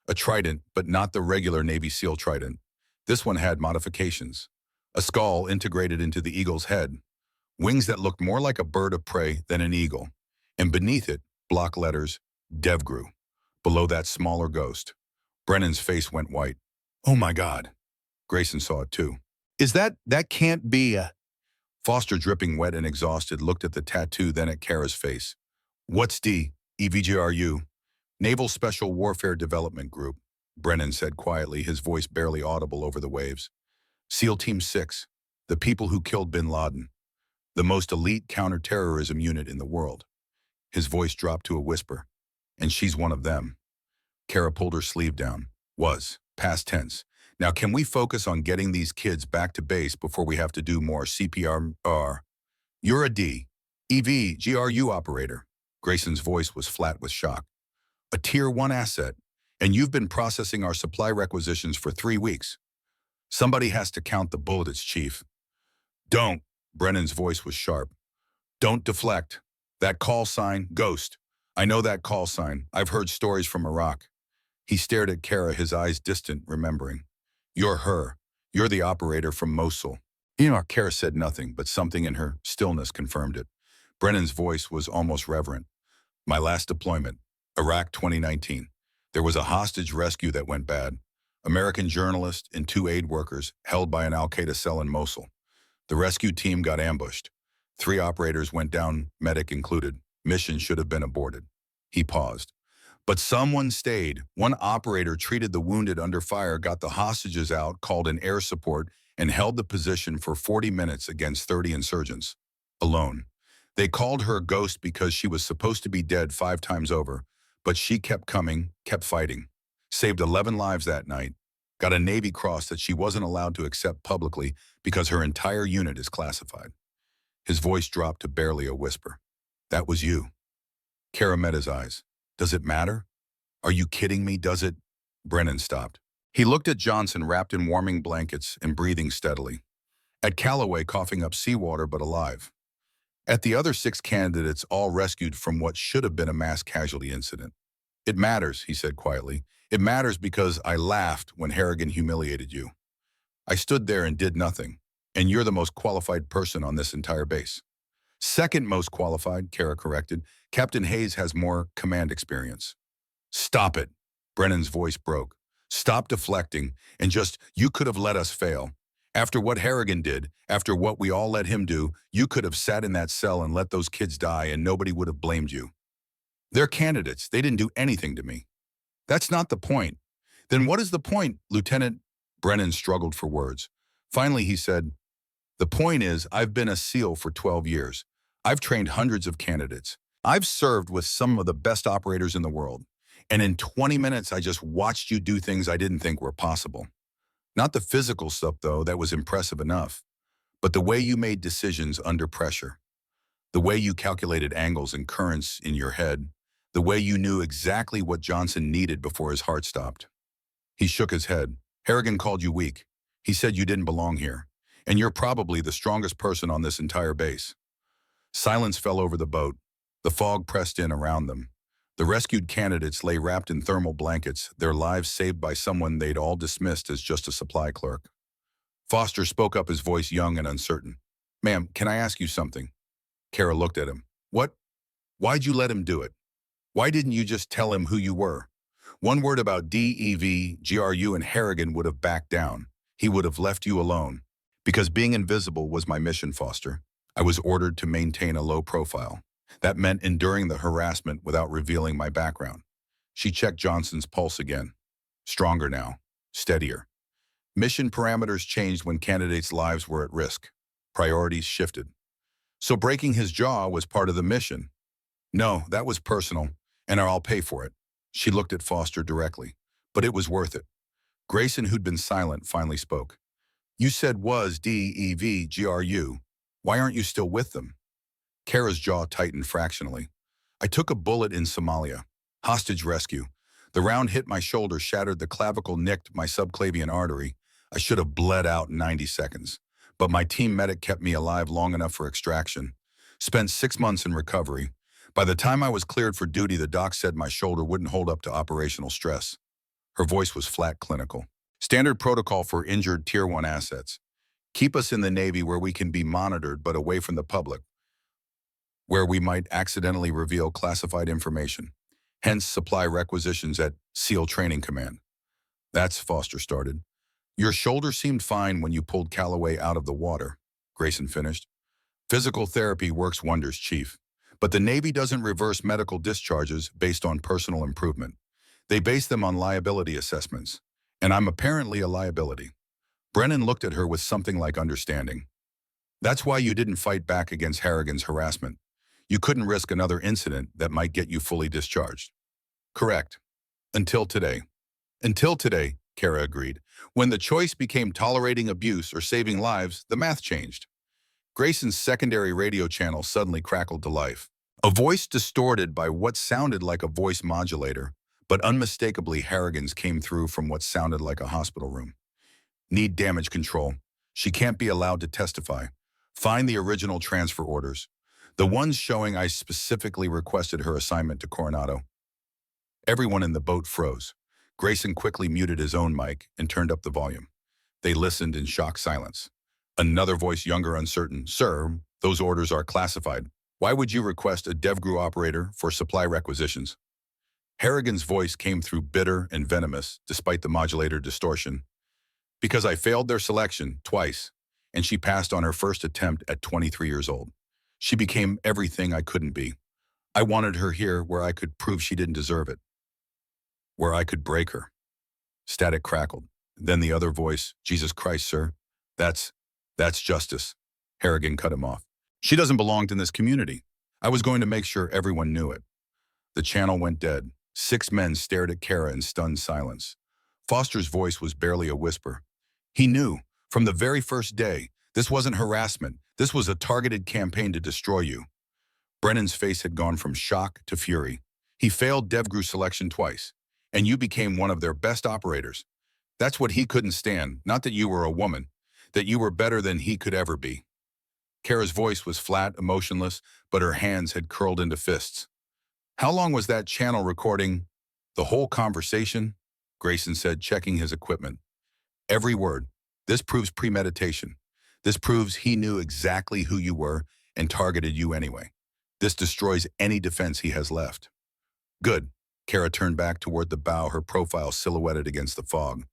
A trident, but not the regular Navy SEAL trident. This one had modifications. A skull integrated into the eagle's head. Wings that looked more like a bird of prey than an eagle. And beneath it, block letters, Devgru. Below that, smaller ghost. Brennan's face went white. Oh my God. Grayson saw it too. That can't be a... Foster, dripping wet and exhausted, looked at the tattoo, then at Kara's face. What's EVGRU? Naval Special Warfare Development Group, Brennan said quietly, his voice barely audible over the waves. SEAL Team 6, the people who killed bin Laden. The most elite counterterrorism unit in the world. His voice dropped to a whisper. And she's one of them. Kara pulled her sleeve down. Was. Past tense. Now can we focus on getting these kids back to base before we have to do more CPR? You're a EVGRU operator. Grayson's voice was flat with shock. A Tier 1 asset, and you've been processing our supply requisitions for 3 weeks. Somebody has to count the bullets, Chief. Don't. Brennan's voice was sharp. Don't deflect. That call sign, Ghost. I know that call sign. I've heard stories from Iraq. He stared at Kara, his eyes distant, remembering. You're her. You're the operator from Mosul. Kara said nothing, but something in her stillness confirmed it. Brennan's voice was almost reverent. My last deployment, Iraq 2019. There was a hostage rescue that went bad. American journalist and 2 aid workers held by an Al-Qaeda cell in Mosul. The rescue team got ambushed. 3 operators went down, medic included. Mission should have been aborted. He paused. But someone stayed. One operator treated the wounded under fire, got the hostages out, called in air support, and held the position for 40 minutes against 30 insurgents. Alone. They called her Ghost because she was supposed to be dead 5 times over, but she kept coming, kept fighting. Saved 11 lives that night. Got a Navy Cross that she wasn't allowed to accept publicly because her entire unit is classified. His voice dropped to barely a whisper. That was you. Kara met his eyes. Does it matter? Are you kidding me? Does it? Brennan stopped. He looked at Johnson, wrapped in warming blankets and breathing steadily. At Calloway, coughing up seawater but alive. At the other 6 candidates, all rescued from what should have been a mass casualty incident. It matters, he said quietly. It matters because I laughed when Harrigan humiliated you. I stood there and did nothing. And you're the most qualified person on this entire base. Second most qualified, Kara corrected. Captain Hayes has more command experience. Stop it. Brennan's voice broke. Stop deflecting and just, you could have let us fail. After what Harrigan did, after what we all let him do, you could have sat in that cell and let those kids die and nobody would have blamed you. They're candidates. They didn't do anything to me. That's not the point. Then what is the point, Lieutenant? Brennan struggled for words. Finally, he said, the point is, I've been a SEAL for 12 years. I've trained hundreds of candidates. I've served with some of the best operators in the world. And in 20 minutes, I just watched you do things I didn't think were possible. Not the physical stuff, though, that was impressive enough, but the way you made decisions under pressure, the way you calculated angles and currents in your head, the way you knew exactly what Johnson needed before his heart stopped. He shook his head. Harrigan called you weak. He said you didn't belong here, and you're probably the strongest person on this entire base. Silence fell over the boat. The fog pressed in around them. The rescued candidates lay wrapped in thermal blankets, their lives saved by someone they'd all dismissed as just a supply clerk. Foster spoke up, his voice young and uncertain. Ma'am, can I ask you something? Kara looked at him. What? Why'd you let him do it? Why didn't you just tell him who you were? One word about DEV, GRU, and Harrigan would have backed down. He would have left you alone. Because being invisible was my mission, Foster. I was ordered to maintain a low profile. That meant enduring the harassment without revealing my background. She checked Johnson's pulse again. Stronger now. Steadier. Mission parameters changed when candidates' lives were at risk. Priorities shifted. So breaking his jaw was part of the mission. No, that was personal, and I'll pay for it. She looked at Foster directly. But it was worth it. Grayson, who'd been silent, finally spoke. You said was DEV, GRU. Why aren't you still with them? Kara's jaw tightened fractionally. I took a bullet in Somalia. Hostage rescue. The round hit my shoulder, shattered the clavicle, nicked my subclavian artery. I should have bled out in 90 seconds. But my team medic kept me alive long enough for extraction. Spent 6 months in recovery. By the time I was cleared for duty, the doc said my shoulder wouldn't hold up to operational stress. Her voice was flat, clinical. Standard protocol for injured Tier 1 assets. Keep us in the Navy where we can be monitored but away from the public, where we might accidentally reveal classified information. Hence, supply requisitions at SEAL Training Command. That's, Foster started. Your shoulder seemed fine when you pulled Calloway out of the water, Grayson finished. Physical therapy works wonders, Chief. But the Navy doesn't reverse medical discharges based on personal improvement. They base them on liability assessments. And I'm apparently a liability. Brennan looked at her with something like understanding. That's why you didn't fight back against Harrigan's harassment. You couldn't risk another incident that might get you fully discharged. Correct. Until today. Until today, Kara agreed. When the choice became tolerating abuse or saving lives, the math changed. Grayson's secondary radio channel suddenly crackled to life. A voice distorted by what sounded like a voice modulator, but unmistakably Harrigan's came through from what sounded like a hospital room. Need damage control. She can't be allowed to testify. Find the original transfer orders. The ones showing I specifically requested her assignment to Coronado. Everyone in the boat froze. Grayson quickly muted his own mic and turned up the volume. They listened in shocked silence. Another voice, younger, uncertain. Sir, those orders are classified. Why would you request a DevGru operator for supply requisitions? Harrigan's voice came through bitter and venomous, despite the modulator distortion. Because I failed their selection twice, and she passed on her first attempt at 23 years old. She became everything I couldn't be. I wanted her here where I could prove she didn't deserve it. Where I could break her. Static crackled. Then the other voice, Jesus Christ, sir. That's justice. Harrigan cut him off. She doesn't belong in this community. I was going to make sure everyone knew it. The channel went dead. 6 men stared at Kara in stunned silence. Foster's voice was barely a whisper. He knew, from the very first day, this wasn't harassment. This was a targeted campaign to destroy you. Brennan's face had gone from shock to fury. He failed DevGru selection twice, and you became one of their best operators. That's what he couldn't stand, not that you were a woman, that you were better than he could ever be. Kara's voice was flat, emotionless, but her hands had curled into fists. How long was that channel recording? The whole conversation? Grayson said, checking his equipment. Every word. This proves premeditation. This proves he knew exactly who you were and targeted you anyway. This destroys any defense he has left. Good. Kara turned back toward the bow, her profile silhouetted against the fog.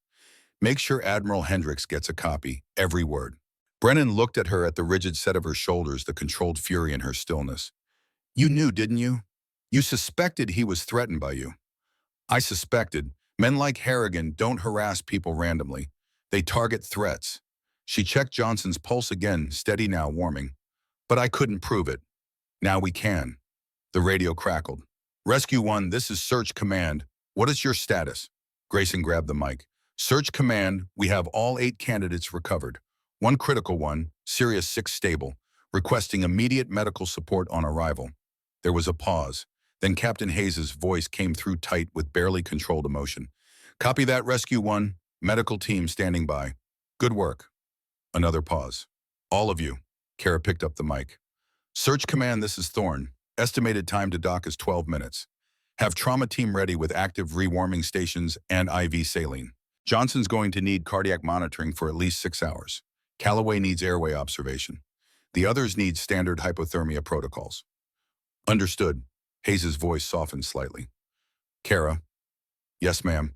Make sure Admiral Hendricks gets a copy, every word. Brennan looked at her, at the rigid set of her shoulders, the controlled fury in her stillness. You knew, didn't you? You suspected he was threatened by you. I suspected. Men like Harrigan don't harass people randomly. They target threats. She checked Johnson's pulse again, steady now, warming. But I couldn't prove it. Now we can. The radio crackled. Rescue 1, this is Search Command. What is your status? Grayson grabbed the mic. Search Command, we have all 8 candidates recovered. One critical one, Sirius 6 stable, requesting immediate medical support on arrival. There was a pause. Then Captain Hayes' voice came through tight with barely controlled emotion. Copy that, Rescue 1. Medical team standing by. Good work. Another pause. All of you. Kara picked up the mic. Search Command, this is Thorne. Estimated time to dock is 12 minutes. Have trauma team ready with active rewarming stations and IV saline. Johnson's going to need cardiac monitoring for at least 6 hours. Calloway needs airway observation. The others need standard hypothermia protocols. Understood. Hayes' voice softened slightly. Kara. Yes, ma'am.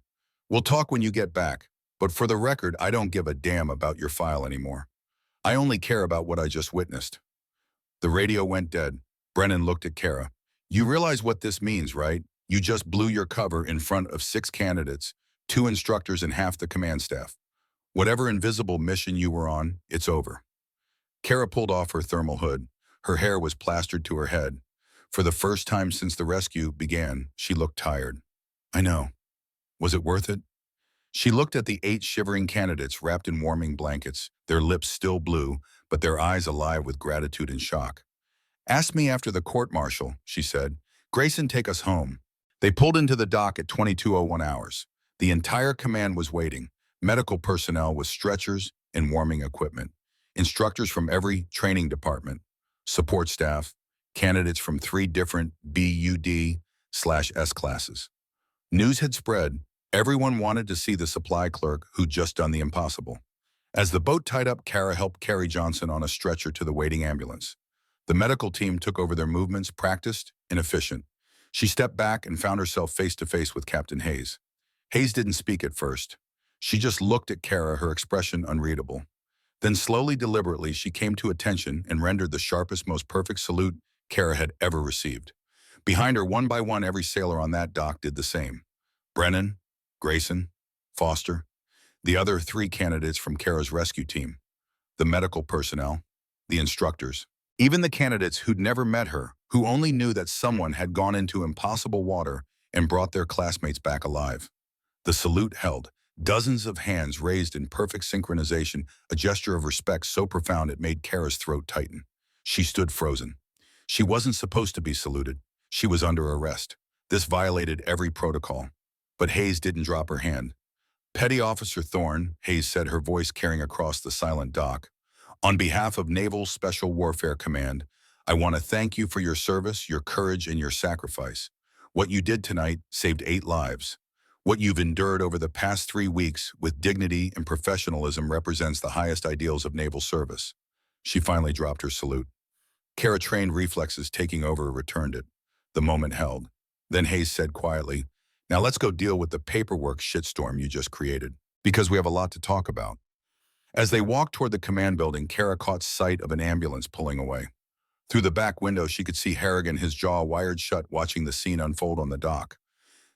We'll talk when you get back, but for the record, I don't give a damn about your file anymore. I only care about what I just witnessed. The radio went dead. Brennan looked at Kara. You realize what this means, right? You just blew your cover in front of 6 candidates, 2 instructors and half the command staff. Whatever invisible mission you were on, it's over. Kara pulled off her thermal hood. Her hair was plastered to her head. For the first time since the rescue began, she looked tired. I know. Was it worth it? She looked at the 8 shivering candidates wrapped in warming blankets, their lips still blue, but their eyes alive with gratitude and shock. Ask me after the court-martial, she said. Grayson, take us home. They pulled into the dock at 22:01 hours. The entire command was waiting. Medical personnel with stretchers and warming equipment. Instructors from every training department. Support staff. Candidates from 3 different BUD/S classes. News had spread. Everyone wanted to see the supply clerk who'd just done the impossible. As the boat tied up, Kara helped carry Johnson on a stretcher to the waiting ambulance. The medical team took over their movements, practiced and efficient. She stepped back and found herself face to face with Captain Hayes. Hayes didn't speak at first. She just looked at Kara, her expression unreadable. Then slowly, deliberately, she came to attention and rendered the sharpest, most perfect salute Kara had ever received. Behind her, one by one, every sailor on that dock did the same. Brennan, Grayson, Foster, the other 3 candidates from Kara's rescue team, the medical personnel, the instructors, even the candidates who'd never met her, who only knew that someone had gone into impossible water and brought their classmates back alive. The salute held, dozens of hands raised in perfect synchronization, a gesture of respect so profound it made Kara's throat tighten. She stood frozen. She wasn't supposed to be saluted. She was under arrest. This violated every protocol. But Hayes didn't drop her hand. Petty Officer Thorne, Hayes said, her voice carrying across the silent dock. On behalf of Naval Special Warfare Command, I want to thank you for your service, your courage, and your sacrifice. What you did tonight saved 8 lives. What you've endured over the past 3 weeks with dignity and professionalism represents the highest ideals of naval service. She finally dropped her salute. Kara, trained reflexes taking over, returned it. The moment held. Then Hayes said quietly, now let's go deal with the paperwork shitstorm you just created, because we have a lot to talk about. As they walked toward the command building, Kara caught sight of an ambulance pulling away. Through the back window, she could see Harrigan, his jaw wired shut, watching the scene unfold on the dock.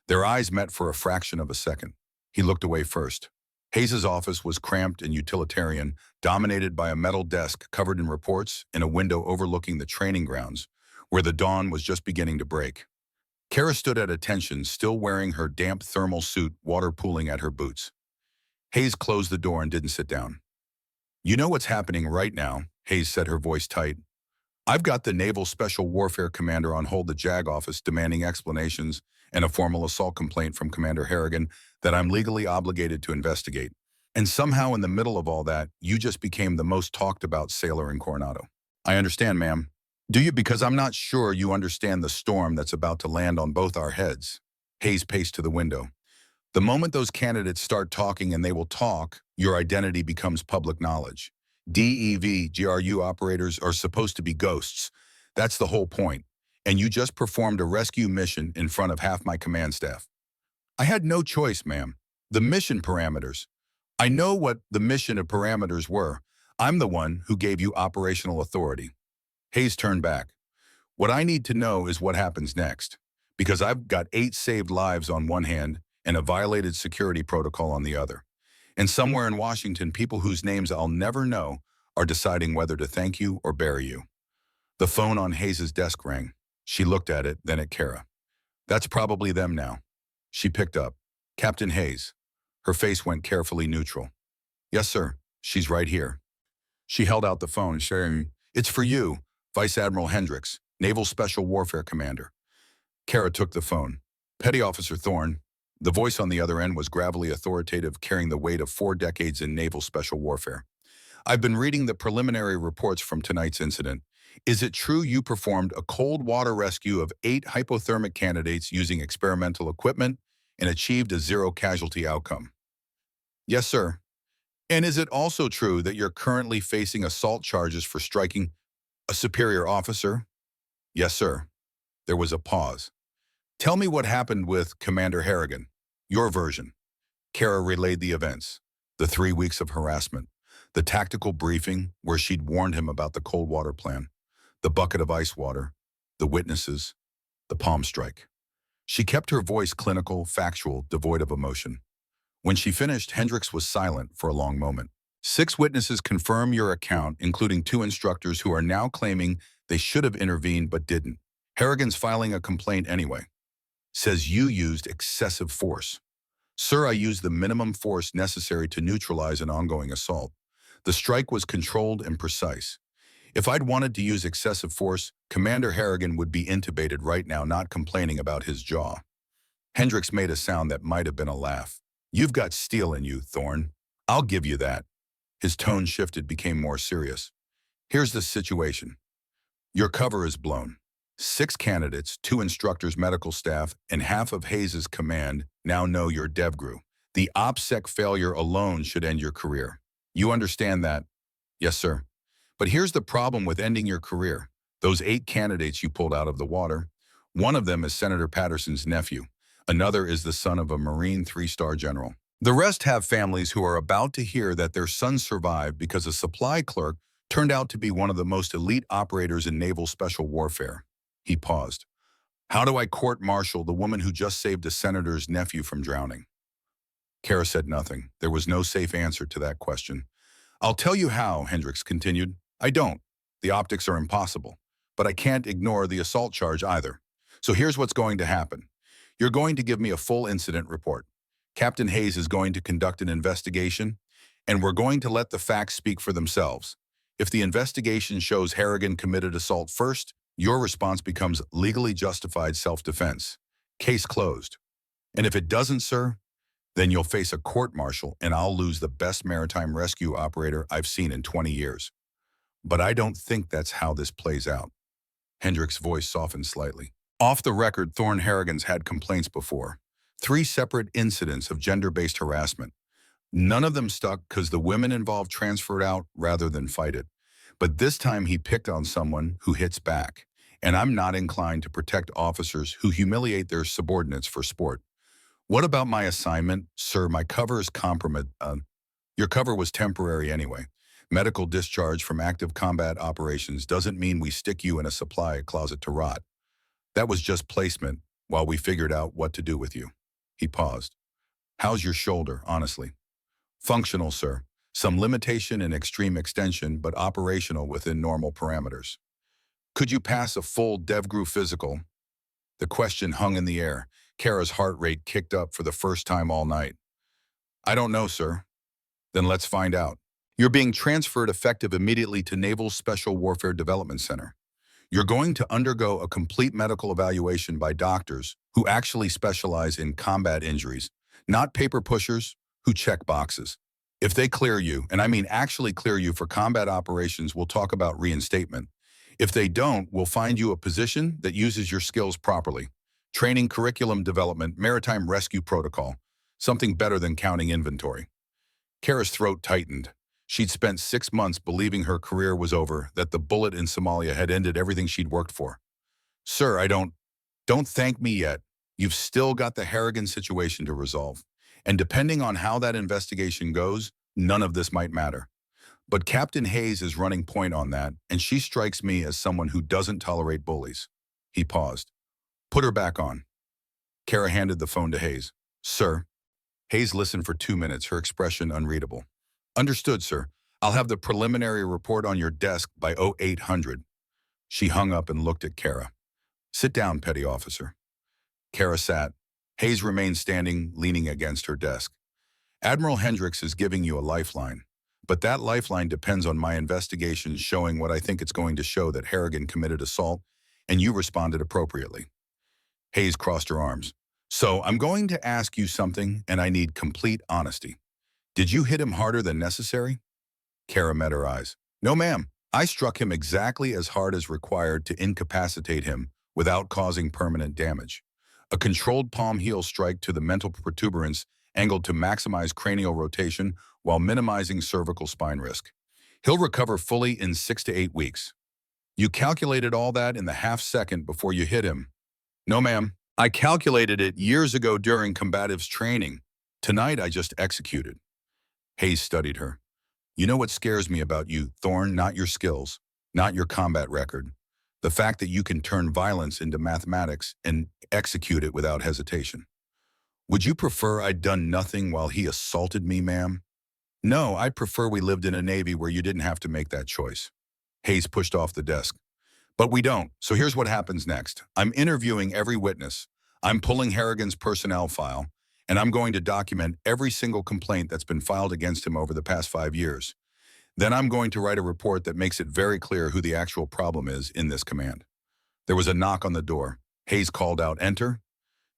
Their eyes met for a fraction of a second. He looked away first. Hayes' office was cramped and utilitarian, dominated by a metal desk covered in reports and a window overlooking the training grounds, where the dawn was just beginning to break. Kara stood at attention, still wearing her damp thermal suit, water pooling at her boots. Hayes closed the door and didn't sit down. You know what's happening right now, Hayes said, her voice tight. I've got the Naval Special Warfare Commander on hold, the JAG office, demanding explanations and a formal assault complaint from Commander Harrigan that I'm legally obligated to investigate. And somehow in the middle of all that, you just became the most talked about sailor in Coronado. I understand, ma'am. Do you? Because I'm not sure you understand the storm that's about to land on both our heads. Hayes paced to the window. The moment those candidates start talking, and they will talk, your identity becomes public knowledge. DEV GRU operators are supposed to be ghosts. That's the whole point. And you just performed a rescue mission in front of half my command staff. I had no choice, ma'am. The mission parameters. I know what the mission of parameters were. I'm the one who gave you operational authority. Hayes turned back. What I need to know is what happens next. Because I've got 8 saved lives on one hand and a violated security protocol on the other. And somewhere in Washington, people whose names I'll never know are deciding whether to thank you or bury you. The phone on Hayes' desk rang. She looked at it, then at Kara. That's probably them now. She picked up. Captain Hayes. Her face went carefully neutral. Yes, sir. She's right here. She held out the phone, sharing, It's for you, Vice Admiral Hendricks, Naval Special Warfare Commander. Kara took the phone. Petty Officer Thorne. The voice on the other end was gravelly authoritative, carrying the weight of 4 decades in naval special warfare. I've been reading the preliminary reports from tonight's incident. Is it true you performed a cold water rescue of 8 hypothermic candidates using experimental equipment and achieved a 0 casualty outcome? Yes, sir. And is it also true that you're currently facing assault charges for striking a superior officer? Yes, sir. There was a pause. Tell me what happened with Commander Harrigan. Your version. Kara relayed the events. The 3 weeks of harassment. The tactical briefing where she'd warned him about the cold water plan. The bucket of ice water. The witnesses. The palm strike. She kept her voice clinical, factual, devoid of emotion. When she finished, Hendricks was silent for a long moment. 6 witnesses confirm your account, including 2 instructors who are now claiming they should have intervened but didn't. Harrigan's filing a complaint anyway. Says you used excessive force. Sir, I used the minimum force necessary to neutralize an ongoing assault. The strike was controlled and precise. If I'd wanted to use excessive force, Commander Harrigan would be intubated right now, not complaining about his jaw. Hendricks made a sound that might have been a laugh. You've got steel in you, Thorne. I'll give you that. His tone shifted, became more serious. Here's the situation. Your cover is blown. 6 candidates, 2 instructors, medical staff, and half of Hayes' command now know you're DevGru. The OPSEC failure alone should end your career. You understand that? Yes, sir. But here's the problem with ending your career. Those 8 candidates you pulled out of the water, one of them is Senator Patterson's nephew. Another is the son of a Marine 3-star general. The rest have families who are about to hear that their son survived because a supply clerk turned out to be one of the most elite operators in naval special warfare. He paused. How do I court-martial the woman who just saved a senator's nephew from drowning? Kara said nothing. There was no safe answer to that question. I'll tell you how, Hendricks continued. I don't. The optics are impossible. But I can't ignore the assault charge either. So here's what's going to happen. You're going to give me a full incident report. Captain Hayes is going to conduct an investigation, and we're going to let the facts speak for themselves. If the investigation shows Harrigan committed assault first, your response becomes legally justified self-defense. Case closed. And if it doesn't, sir, then you'll face a court-martial and I'll lose the best maritime rescue operator I've seen in 20 years. But I don't think that's how this plays out. Hendricks' voice softened slightly. Off the record, Thorne Harrigan's had complaints before. 3 separate incidents of gender-based harassment. None of them stuck because the women involved transferred out rather than fight it. But this time he picked on someone who hits back. And I'm not inclined to protect officers who humiliate their subordinates for sport. What about my assignment? Sir, my cover is compromised. Your cover was temporary anyway. Medical discharge from active combat operations doesn't mean we stick you in a supply closet to rot. That was just placement while we figured out what to do with you. He paused. How's your shoulder, honestly? Functional, sir. Some limitation and extreme extension, but operational within normal parameters. Could you pass a full DevGru physical? The question hung in the air. Kara's heart rate kicked up for the first time all night. I don't know, sir. Then let's find out. You're being transferred effective immediately to Naval Special Warfare Development Center. You're going to undergo a complete medical evaluation by doctors who actually specialize in combat injuries, not paper pushers who check boxes. If they clear you, and I mean actually clear you for combat operations, we'll talk about reinstatement. If they don't, we'll find you a position that uses your skills properly. Training, curriculum development, maritime rescue protocol. Something better than counting inventory. Kara's throat tightened. She'd spent 6 months believing her career was over, that the bullet in Somalia had ended everything she'd worked for. Sir, don't thank me yet. You've still got the Harrigan situation to resolve. And depending on how that investigation goes, none of this might matter. But Captain Hayes is running point on that, and she strikes me as someone who doesn't tolerate bullies. He paused. Put her back on. Kara handed the phone to Hayes. Sir. Hayes listened for 2 minutes, her expression unreadable. Understood, sir. I'll have the preliminary report on your desk by 0800. She hung up and looked at Kara. Sit down, petty officer. Kara sat. Hayes remained standing, leaning against her desk. Admiral Hendricks is giving you a lifeline, but that lifeline depends on my investigation showing what I think it's going to show, that Harrigan committed assault, and you responded appropriately. Hayes crossed her arms. So I'm going to ask you something, and I need complete honesty. Did you hit him harder than necessary? Kara met her eyes. No, ma'am. I struck him exactly as hard as required to incapacitate him without causing permanent damage. A controlled palm heel strike to the mental protuberance angled to maximize cranial rotation while minimizing cervical spine risk. He'll recover fully in 6 to 8 weeks. You calculated all that in the half-second before you hit him. No, ma'am. I calculated it years ago during combatives training. Tonight I just executed. Hayes studied her. You know what scares me about you, Thorne? Not your skills, not your combat record. The fact that you can turn violence into mathematics and execute it without hesitation. Would you prefer I'd done nothing while he assaulted me, ma'am? No, I'd prefer we lived in a Navy where you didn't have to make that choice. Hayes pushed off the desk. But we don't, so here's what happens next. I'm interviewing every witness. I'm pulling Harrigan's personnel file, and I'm going to document every single complaint that's been filed against him over the past 5 years. Then I'm going to write a report that makes it very clear who the actual problem is in this command. There was a knock on the door. Hayes called out, "Enter."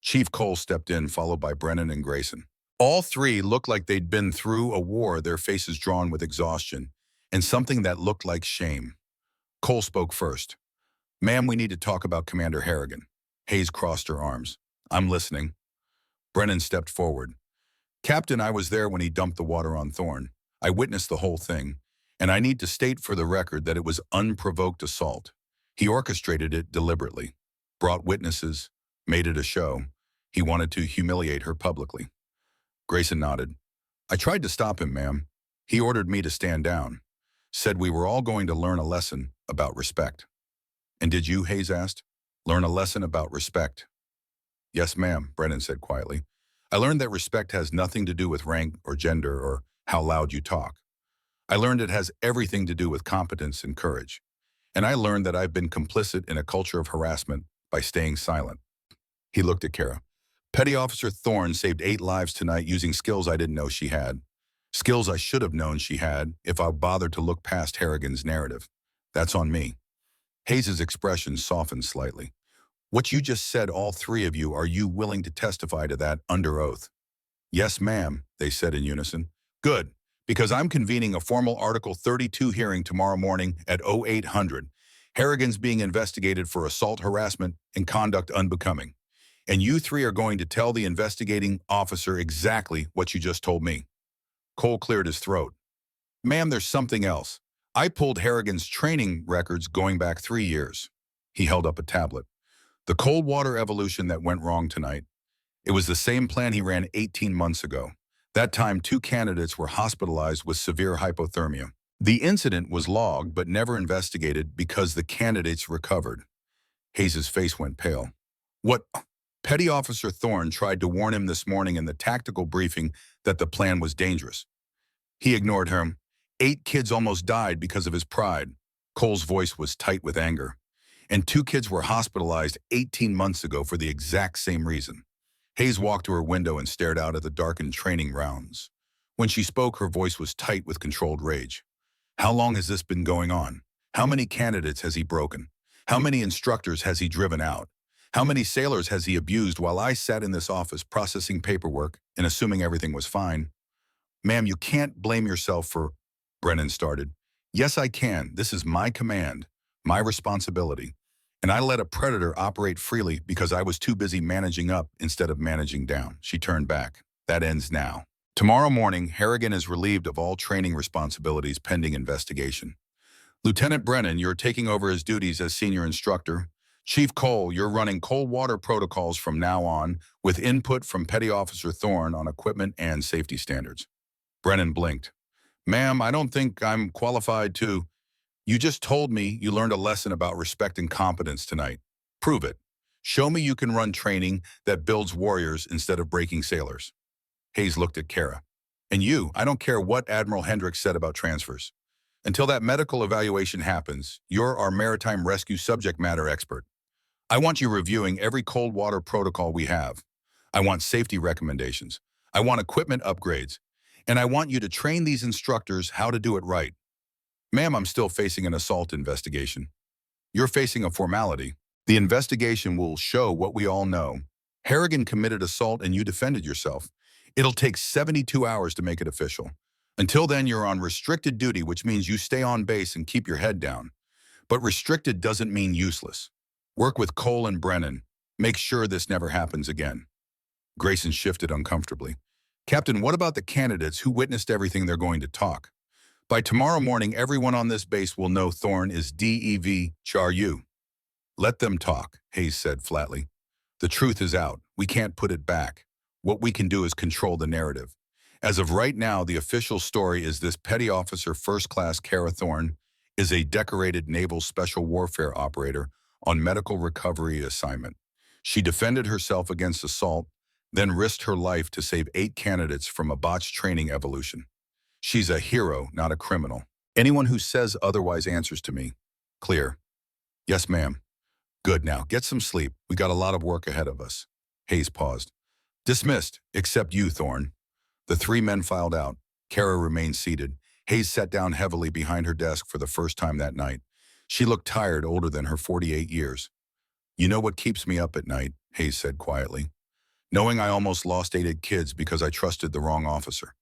Chief Cole stepped in, followed by Brennan and Grayson. All three looked like they'd been through a war, their faces drawn with exhaustion, and something that looked like shame. Cole spoke first. Ma'am, we need to talk about Commander Harrigan. Hayes crossed her arms. I'm listening. Brennan stepped forward. Captain, I was there when he dumped the water on Thorne. I witnessed the whole thing, and I need to state for the record that it was unprovoked assault. He orchestrated it deliberately, brought witnesses, made it a show. He wanted to humiliate her publicly. Grayson nodded. I tried to stop him, ma'am. He ordered me to stand down, said we were all going to learn a lesson about respect. And did you, Hayes asked, learn a lesson about respect? Yes, ma'am, Brennan said quietly. I learned that respect has nothing to do with rank or gender or how loud you talk. I learned it has everything to do with competence and courage. And I learned that I've been complicit in a culture of harassment by staying silent. He looked at Kara. Petty Officer Thorne saved 8 lives tonight using skills I didn't know she had. Skills I should have known she had if I bothered to look past Harrigan's narrative. That's on me. Hayes's expression softened slightly. What you just said, all three of you, are you willing to testify to that under oath? Yes, ma'am, they said in unison. Good, because I'm convening a formal Article 32 hearing tomorrow morning at 0800. Harrigan's being investigated for assault, harassment, and conduct unbecoming. And you three are going to tell the investigating officer exactly what you just told me. Cole cleared his throat. Ma'am, there's something else. I pulled Harrigan's training records going back 3 years. He held up a tablet. The cold water evolution that went wrong tonight. It was the same plan he ran 18 months ago. That time, 2 candidates were hospitalized with severe hypothermia. The incident was logged but never investigated because the candidates recovered. Hayes's face went pale. What? Petty Officer Thorne tried to warn him this morning in the tactical briefing that the plan was dangerous. He ignored him. 8 kids almost died because of his pride. Cole's voice was tight with anger. And 2 kids were hospitalized 18 months ago for the exact same reason. Hayes walked to her window and stared out at the darkened training grounds. When she spoke, her voice was tight with controlled rage. How long has this been going on? How many candidates has he broken? How many instructors has he driven out? How many sailors has he abused while I sat in this office processing paperwork and assuming everything was fine? Ma'am, you can't blame yourself for... Brennan started. Yes, I can. This is my command, my responsibility. And I let a predator operate freely because I was too busy managing up instead of managing down. She turned back. That ends now. Tomorrow morning, Harrigan is relieved of all training responsibilities pending investigation. Lieutenant Brennan, you're taking over his duties as senior instructor. Chief Cole, you're running cold water protocols from now on with input from Petty Officer Thorne on equipment and safety standards. Brennan blinked. Ma'am, I don't think I'm qualified to. You just told me you learned a lesson about respect and competence tonight. Prove it. Show me you can run training that builds warriors instead of breaking sailors. Hayes looked at Kara. And you, I don't care what Admiral Hendricks said about transfers. Until that medical evaluation happens, you're our maritime rescue subject matter expert. I want you reviewing every cold water protocol we have. I want safety recommendations. I want equipment upgrades. And I want you to train these instructors how to do it right. Ma'am, I'm still facing an assault investigation. You're facing a formality. The investigation will show what we all know. Harrigan committed assault and you defended yourself. It'll take 72 hours to make it official. Until then, you're on restricted duty, which means you stay on base and keep your head down. But restricted doesn't mean useless. Work with Cole and Brennan. Make sure this never happens again. Grayson shifted uncomfortably. Captain, what about the candidates who witnessed everything they're going to talk? By tomorrow morning, everyone on this base will know Thorne is DEV-CHARU. Let them talk, Hayes said flatly. The truth is out. We can't put it back. What we can do is control the narrative. As of right now, the official story is this Petty Officer First Class Kara Thorne is a decorated naval special warfare operator on medical recovery assignment. She defended herself against assault, then risked her life to save 8 candidates from a botched training evolution. She's a hero, not a criminal. Anyone who says otherwise answers to me. Clear. Yes, ma'am. Good, now, get some sleep. We got a lot of work ahead of us. Hayes paused. Dismissed, except you, Thorne. The 3 men filed out. Kara remained seated. Hayes sat down heavily behind her desk for the first time that night. She looked tired, older than her 48 years. You know what keeps me up at night, Hayes said quietly. Knowing I almost lost 8 kids because I trusted the wrong officer.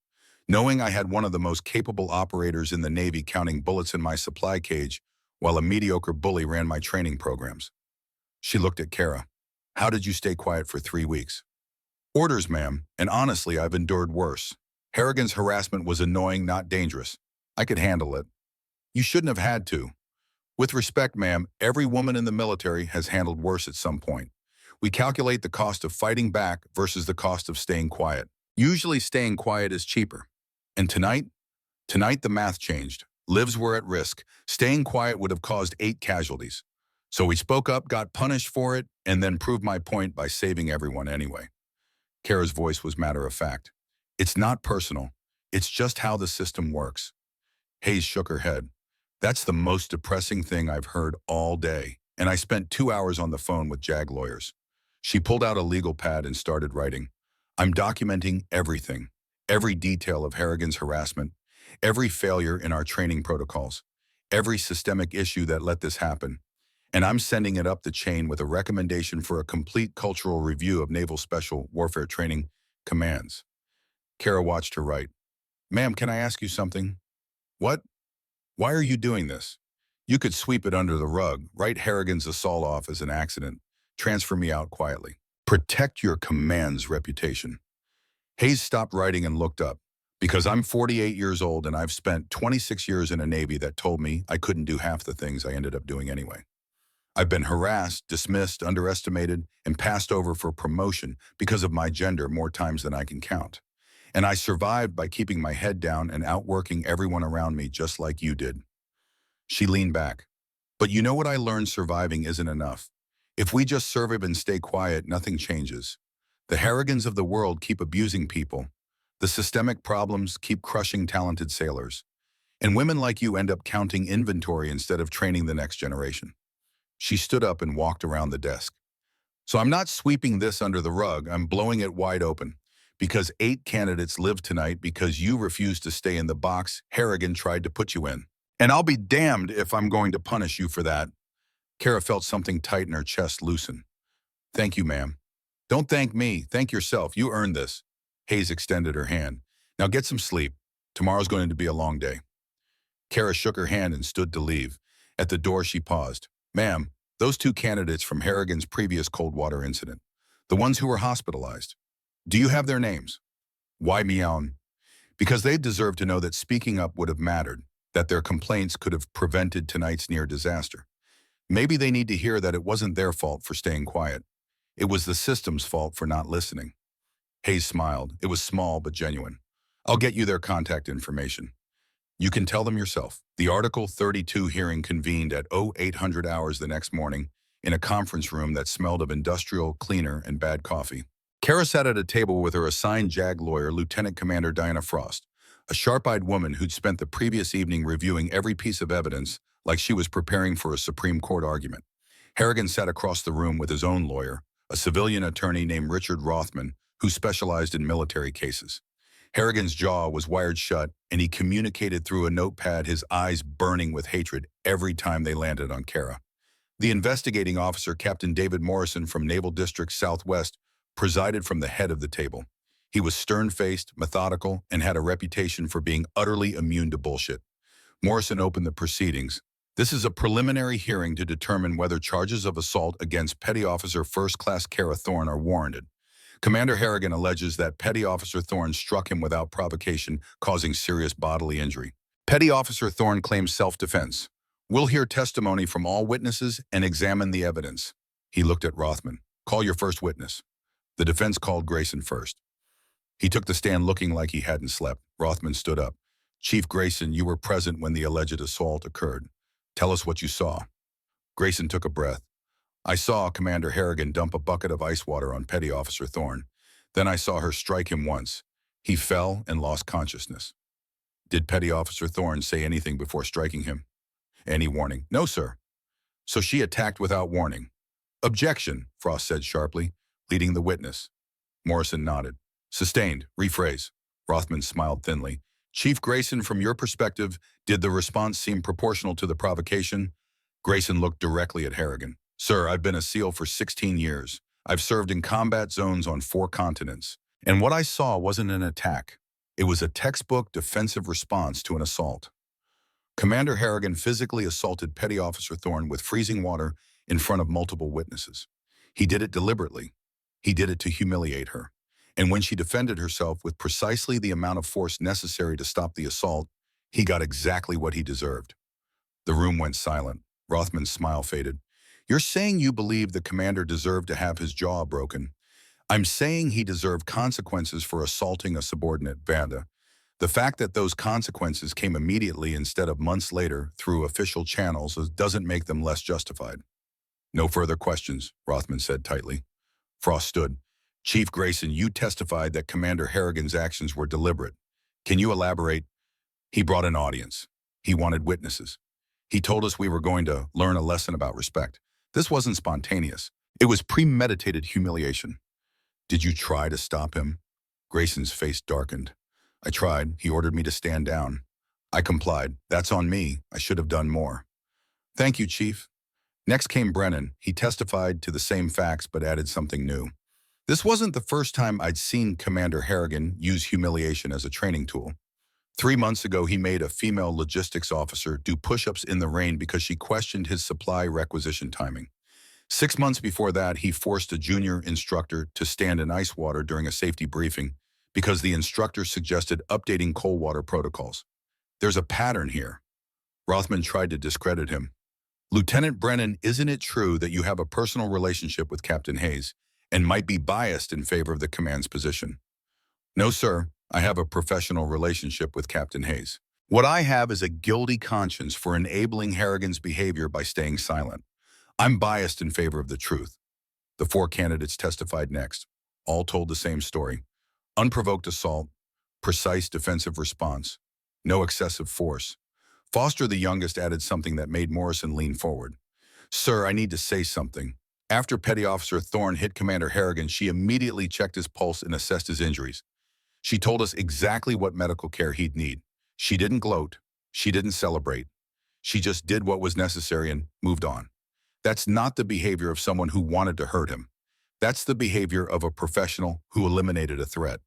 Knowing I had one of the most capable operators in the Navy counting bullets in my supply cage while a mediocre bully ran my training programs. She looked at Kara. How did you stay quiet for 3 weeks? Orders, ma'am, and honestly, I've endured worse. Harrigan's harassment was annoying, not dangerous. I could handle it. You shouldn't have had to. With respect, ma'am, every woman in the military has handled worse at some point. We calculate the cost of fighting back versus the cost of staying quiet. Usually staying quiet is cheaper. And tonight the math changed. Lives were at risk. Staying quiet would have caused 8 casualties. So we spoke up, got punished for it, and then proved my point by saving everyone anyway. Kara's voice was matter of fact. It's not personal. It's just how the system works. Hayes shook her head. That's the most depressing thing I've heard all day. And I spent 2 hours on the phone with JAG lawyers. She pulled out a legal pad and started writing. I'm documenting everything. Every detail of Harrigan's harassment. Every failure in our training protocols. Every systemic issue that let this happen. And I'm sending it up the chain with a recommendation for a complete cultural review of Naval Special Warfare Training commands. Kara watched her write. Ma'am, can I ask you something? What? Why are you doing this? You could sweep it under the rug, write Harrigan's assault off as an accident, transfer me out quietly. Protect your command's reputation. Hayes stopped writing and looked up. Because I'm 48 years old and I've spent 26 years in a Navy that told me I couldn't do half the things I ended up doing anyway. I've been harassed, dismissed, underestimated, and passed over for promotion because of my gender more times than I can count. And I survived by keeping my head down and outworking everyone around me just like you did. She leaned back. But you know what I learned? Surviving isn't enough. If we just survive and stay quiet, nothing changes. The Harrigans of the world keep abusing people. The systemic problems keep crushing talented sailors. And women like you end up counting inventory instead of training the next generation. She stood up and walked around the desk. So I'm not sweeping this under the rug, I'm blowing it wide open. Because 8 candidates lived tonight because you refused to stay in the box Harrigan tried to put you in. And I'll be damned if I'm going to punish you for that. Kara felt something tight in her chest loosen. Thank you, ma'am. Don't thank me, thank yourself, you earned this. Hayes extended her hand. Now get some sleep. Tomorrow's going to be a long day. Kara shook her hand and stood to leave. At the door, she paused. Ma'am, those 2 candidates from Harrigan's previous cold water incident, the ones who were hospitalized, do you have their names? Why meown? Because they deserve to know that speaking up would have mattered, that their complaints could have prevented tonight's near disaster. Maybe they need to hear that it wasn't their fault for staying quiet. It was the system's fault for not listening. Hayes smiled. It was small but genuine. I'll get you their contact information. You can tell them yourself. The Article 32 hearing convened at 0800 hours the next morning in a conference room that smelled of industrial cleaner and bad coffee. Kara sat at a table with her assigned JAG lawyer, Lieutenant Commander Diana Frost, a sharp-eyed woman who'd spent the previous evening reviewing every piece of evidence like she was preparing for a Supreme Court argument. Harrigan sat across the room with his own lawyer, a civilian attorney named Richard Rothman, who specialized in military cases. Harrigan's jaw was wired shut, and he communicated through a notepad, his eyes burning with hatred every time they landed on Kara. The investigating officer, Captain David Morrison from Naval District Southwest, presided from the head of the table. He was stern-faced, methodical, and had a reputation for being utterly immune to bullshit. Morrison opened the proceedings. This is a preliminary hearing to determine whether charges of assault against Petty Officer First Class Kara Thorne are warranted. Commander Harrigan alleges that Petty Officer Thorne struck him without provocation, causing serious bodily injury. Petty Officer Thorne claims self-defense. We'll hear testimony from all witnesses and examine the evidence. He looked at Rothman. Call your first witness. The defense called Grayson first. He took the stand looking like he hadn't slept. Rothman stood up. Chief Grayson, you were present when the alleged assault occurred. Tell us what you saw. Grayson took a breath. I saw Commander Harrigan dump a bucket of ice water on Petty Officer Thorne. Then I saw her strike him once. He fell and lost consciousness. Did Petty Officer Thorne say anything before striking him? Any warning? No, sir. So she attacked without warning. Objection, Frost said sharply, leading the witness. Morrison nodded. Sustained. Rephrase. Rothman smiled thinly. Chief Grayson, from your perspective, did the response seem proportional to the provocation? Grayson looked directly at Harrigan. Sir, I've been a SEAL for 16 years. I've served in combat zones on 4 continents. And what I saw wasn't an attack. It was a textbook defensive response to an assault. Commander Harrigan physically assaulted Petty Officer Thorne with freezing water in front of multiple witnesses. He did it deliberately. He did it to humiliate her. And when she defended herself with precisely the amount of force necessary to stop the assault, he got exactly what he deserved. The room went silent. Rothman's smile faded. You're saying you believe the commander deserved to have his jaw broken. I'm saying he deserved consequences for assaulting a subordinate, Vanda. The fact that those consequences came immediately instead of months later through official channels doesn't make them less justified. No further questions, Rothman said tightly. Frost stood. Chief Grayson, you testified that Commander Harrigan's actions were deliberate. Can you elaborate? He brought an audience. He wanted witnesses. He told us we were going to learn a lesson about respect. This wasn't spontaneous. It was premeditated humiliation. Did you try to stop him? Grayson's face darkened. I tried. He ordered me to stand down. I complied. That's on me. I should have done more. Thank you, Chief. Next came Brennan. He testified to the same facts but added something new. This wasn't the first time I'd seen Commander Harrigan use humiliation as a training tool. 3 months ago, he made a female logistics officer do push-ups in the rain because she questioned his supply requisition timing. 6 months before that, he forced a junior instructor to stand in ice water during a safety briefing because the instructor suggested updating cold water protocols. There's a pattern here. Rothman tried to discredit him. Lieutenant Brennan, isn't it true that you have a personal relationship with Captain Hayes and might be biased in favor of the command's position? No, sir. I have a professional relationship with Captain Hayes. What I have is a guilty conscience for enabling Harrigan's behavior by staying silent. I'm biased in favor of the truth. The 4 candidates testified next. All told the same story. Unprovoked assault, precise defensive response, no excessive force. Foster, the youngest, added something that made Morrison lean forward. Sir, I need to say something. After Petty Officer Thorne hit Commander Harrigan, she immediately checked his pulse and assessed his injuries. She told us exactly what medical care he'd need. She didn't gloat. She didn't celebrate. She just did what was necessary and moved on. That's not the behavior of someone who wanted to hurt him. That's the behavior of a professional who eliminated a threat.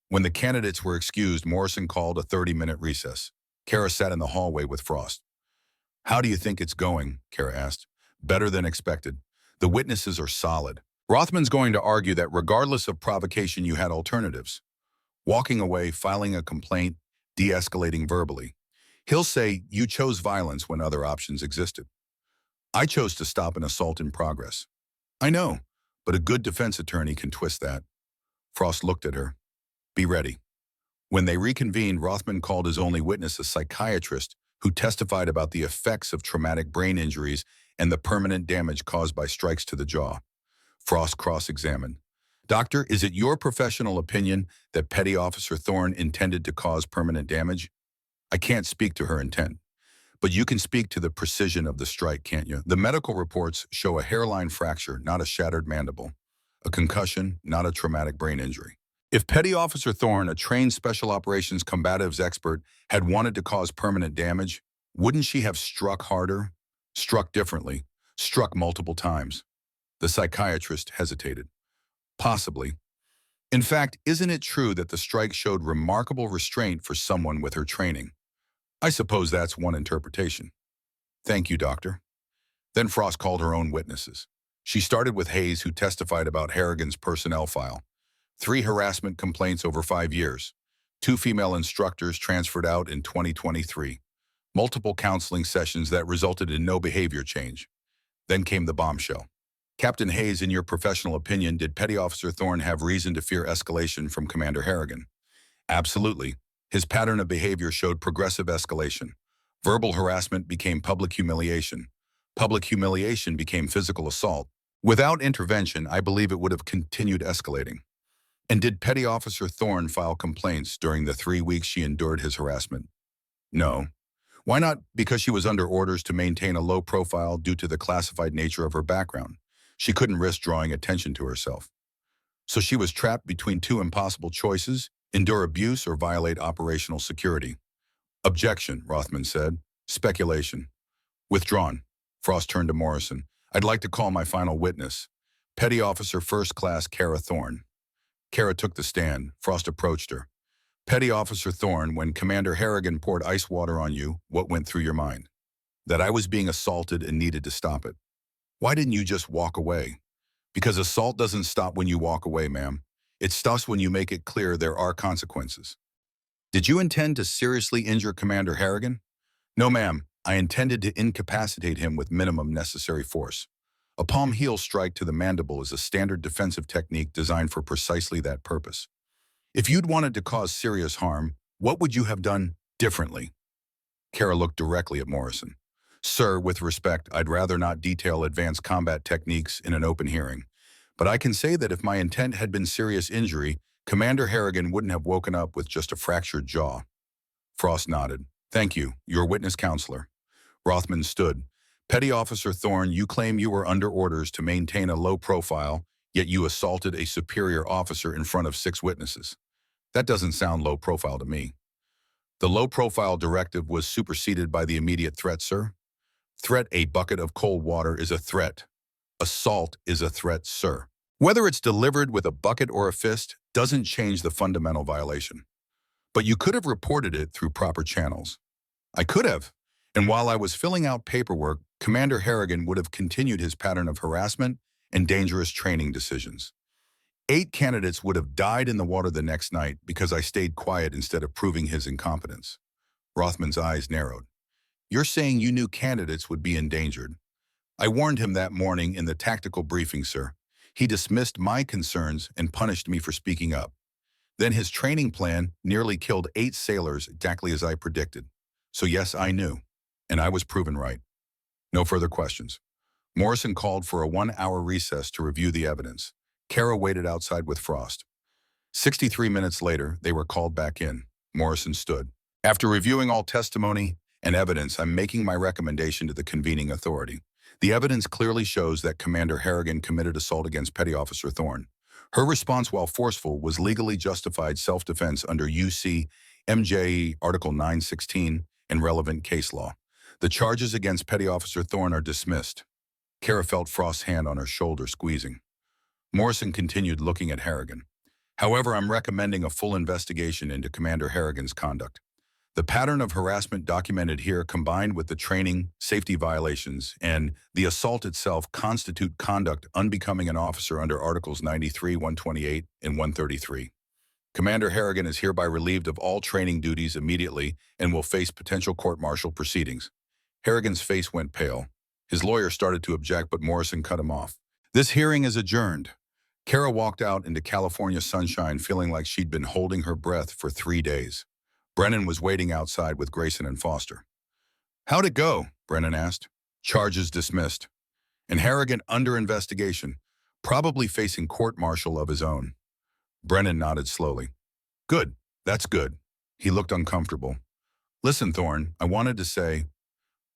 When the candidates were excused, Morrison called a 30-minute recess. Kara sat in the hallway with Frost. How do you think it's going? Kara asked. Better than expected. The witnesses are solid. Rothman's going to argue that regardless of provocation, you had alternatives. walking away, filing a complaint, de-escalating verbally. He'll say, you chose violence when other options existed. I chose to stop an assault in progress. I know, but a good defense attorney can twist that. Frost looked at her. Be ready. When they reconvened, Rothman called his only witness a psychiatrist who testified about the effects of traumatic brain injuries and the permanent damage caused by strikes to the jaw. Frost cross-examined. Doctor, is it your professional opinion that Petty Officer Thorne intended to cause permanent damage? I can't speak to her intent, but you can speak to the precision of the strike, can't you? The medical reports show a hairline fracture, not a shattered mandible. A concussion, not a traumatic brain injury. If Petty Officer Thorne, a trained Special Operations Combatives expert, had wanted to cause permanent damage, wouldn't she have struck harder, struck differently, struck multiple times? The psychiatrist hesitated. Possibly. In fact, isn't it true that the strike showed remarkable restraint for someone with her training? I suppose that's one interpretation. Thank you, Doctor. Then Frost called her own witnesses. She started with Hayes, who testified about Harrigan's personnel file. 3 harassment complaints over 5 years. 2 female instructors transferred out in 2023. Multiple counseling sessions that resulted in no behavior change. Then came the bombshell. Captain Hayes, in your professional opinion, did Petty Officer Thorne have reason to fear escalation from Commander Harrigan? Absolutely. His pattern of behavior showed progressive escalation. Verbal harassment became public humiliation. Public humiliation became physical assault. Without intervention, I believe it would have continued escalating. And did Petty Officer Thorne file complaints during the 3 weeks she endured his harassment? No. Why not? Because she was under orders to maintain a low profile due to the classified nature of her background. She couldn't risk drawing attention to herself. So she was trapped between 2 impossible choices: endure abuse or violate operational security. Objection, Rothman said. Speculation. Withdrawn. Frost turned to Morrison. I'd like to call my final witness, Petty Officer First Class Kara Thorne. Kara took the stand. Frost approached her. Petty Officer Thorne, when Commander Harrigan poured ice water on you, what went through your mind? That I was being assaulted and needed to stop it. Why didn't you just walk away? Because assault doesn't stop when you walk away, ma'am. It stops when you make it clear there are consequences. Did you intend to seriously injure Commander Harrigan? No, ma'am. I intended to incapacitate him with minimum necessary force. A palm heel strike to the mandible is a standard defensive technique designed for precisely that purpose. If you'd wanted to cause serious harm, what would you have done differently? Kara looked directly at Morrison. Sir, with respect, I'd rather not detail advanced combat techniques in an open hearing. But I can say that if my intent had been serious injury, Commander Harrigan wouldn't have woken up with just a fractured jaw. Frost nodded. Thank you, your witness counselor. Rothman stood. Petty Officer Thorne, you claim you were under orders to maintain a low profile, yet you assaulted a superior officer in front of 6 witnesses. That doesn't sound low profile to me. The low profile directive was superseded by the immediate threat, sir. Threat, a bucket of cold water, is a threat. Assault is a threat, sir. Whether it's delivered with a bucket or a fist doesn't change the fundamental violation. But you could have reported it through proper channels. I could have. And while I was filling out paperwork, Commander Harrigan would have continued his pattern of harassment and dangerous training decisions. 8 candidates would have died in the water the next night because I stayed quiet instead of proving his incompetence. Rothman's eyes narrowed. You're saying you knew candidates would be endangered. I warned him that morning in the tactical briefing, sir. He dismissed my concerns and punished me for speaking up. Then his training plan nearly killed 8 sailors exactly as I predicted. So yes, I knew. And I was proven right. No further questions. Morrison called for a 1-hour recess to review the evidence. Kara waited outside with Frost. 63 minutes later, they were called back in. Morrison stood. After reviewing all testimony and evidence, I'm making my recommendation to the convening authority. The evidence clearly shows that Commander Harrigan committed assault against Petty Officer Thorne. Her response, while forceful, was legally justified self-defense under UC MJE Article 916 and relevant case law. The charges against Petty Officer Thorne are dismissed. Kara felt Frost's hand on her shoulder squeezing. Morrison continued looking at Harrigan. However, I'm recommending a full investigation into Commander Harrigan's conduct. The pattern of harassment documented here, combined with the training, safety violations, and the assault itself, constitute conduct unbecoming an officer under Articles 93, 128, and 133. Commander Harrigan is hereby relieved of all training duties immediately and will face potential court-martial proceedings. Harrigan's face went pale. His lawyer started to object, but Morrison cut him off. This hearing is adjourned. Kara walked out into California sunshine feeling like she'd been holding her breath for 3 days. Brennan was waiting outside with Grayson and Foster. "How'd it go?" Brennan asked. "Charges dismissed. And Harrigan under investigation, probably facing court-martial of his own." Brennan nodded slowly. "Good. That's good." He looked uncomfortable. "Listen, Thorne, I wanted to say—"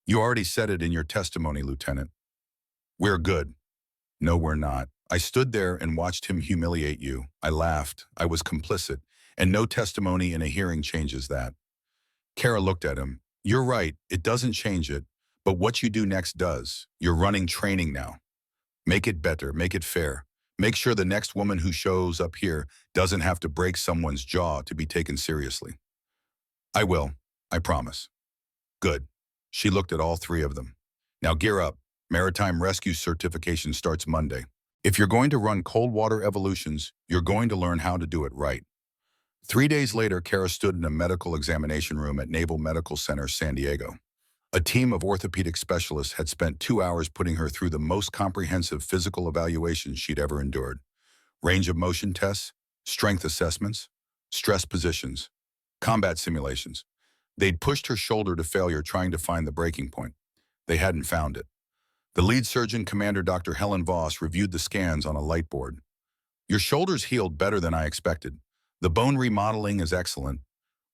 "You already said it in your testimony, Lieutenant. We're good." "No, we're not. I stood there and watched him humiliate you. I laughed. I was complicit. And no testimony in a hearing changes that." Kara looked at him. "You're right. It doesn't change it. But what you do next does. You're running training now. Make it better. Make it fair. Make sure the next woman who shows up here doesn't have to break someone's jaw to be taken seriously." "I will. I promise." "Good." She looked at all three of them. "Now gear up. Maritime Rescue Certification starts Monday. If you're going to run cold water evolutions, you're going to learn how to do it right." 3 days later, Kara stood in a medical examination room at Naval Medical Center, San Diego. A team of orthopedic specialists had spent 2 hours putting her through the most comprehensive physical evaluation she'd ever endured. Range of motion tests, strength assessments, stress positions, combat simulations. They'd pushed her shoulder to failure trying to find the breaking point. They hadn't found it. The lead surgeon, Commander Dr. Helen Voss, reviewed the scans on a light board. "Your shoulder's healed better than I expected. The bone remodeling is excellent.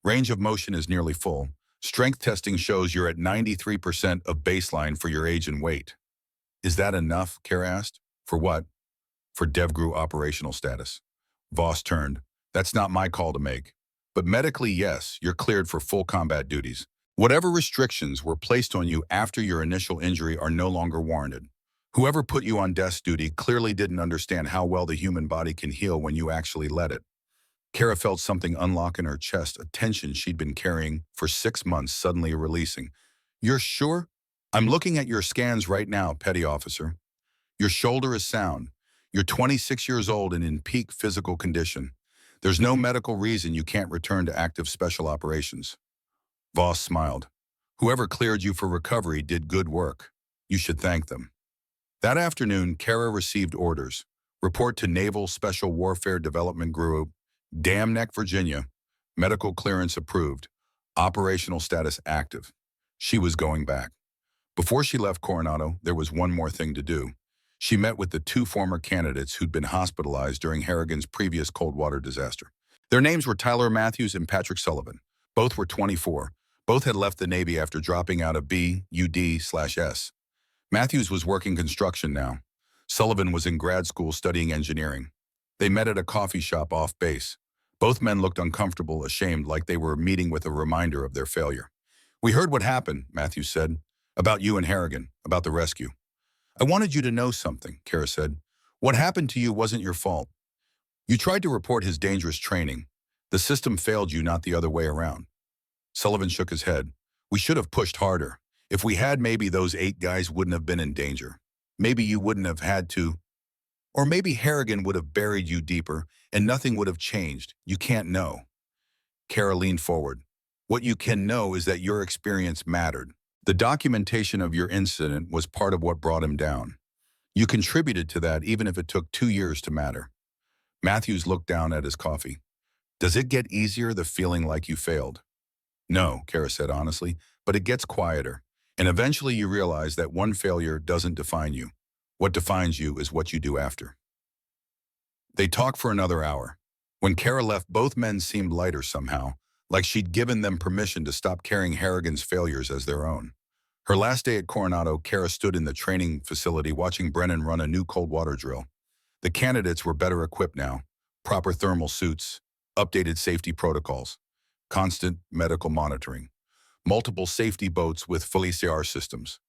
Range of motion is nearly full. Strength testing shows you're at 93% of baseline for your age and weight." "Is that enough?" Kara asked. "For what?" "For DevGru operational status." Voss turned. "That's not my call to make. But medically, yes, you're cleared for full combat duties. Whatever restrictions were placed on you after your initial injury are no longer warranted. Whoever put you on desk duty clearly didn't understand how well the human body can heal when you actually let it." Kara felt something unlock in her chest, a tension she'd been carrying for 6 months suddenly releasing. "You're sure?" "I'm looking at your scans right now, Petty Officer. Your shoulder is sound. You're 26 years old and in peak physical condition. There's no medical reason you can't return to active special operations." Voss smiled. "Whoever cleared you for recovery did good work. You should thank them." That afternoon, Kara received orders. Report to Naval Special Warfare Development Group, Dam Neck, Virginia. Medical clearance approved. Operational status active. She was going back. Before she left Coronado, there was one more thing to do. She met with the 2 former candidates who'd been hospitalized during Harrigan's previous cold water disaster. Their names were Tyler Matthews and Patrick Sullivan. Both were 24. Both had left the Navy after dropping out of BUD/S. Matthews was working construction now. Sullivan was in grad school studying engineering. They met at a coffee shop off base. Both men looked uncomfortable, ashamed, like they were meeting with a reminder of their failure. "We heard what happened," Matthews said. "About you and Harrigan, about the rescue." "I wanted you to know something," Kara said. "What happened to you wasn't your fault. You tried to report his dangerous training. The system failed you, not the other way around." Sullivan shook his head. "We should have pushed harder. If we had, maybe those 8 guys wouldn't have been in danger. Maybe you wouldn't have had to. Or maybe Harrigan would have buried you deeper and nothing would have changed. You can't know." Kara leaned forward. "What you can know is that your experience mattered. The documentation of your incident was part of what brought him down. You contributed to that even if it took 2 years to matter." Matthews looked down at his coffee. "Does it get easier, the feeling like you failed?" "No," Kara said honestly, "but it gets quieter. And eventually you realize that one failure doesn't define you. What defines you is what you do after." They talked for another hour. When Kara left, both men seemed lighter somehow, like she'd given them permission to stop carrying Harrigan's failures as their own. Her last day at Coronado, Kara stood in the training facility watching Brennan run a new cold water drill. The candidates were better equipped now. Proper thermal suits, updated safety protocols, constant medical monitoring, multiple safety boats with fully CR systems.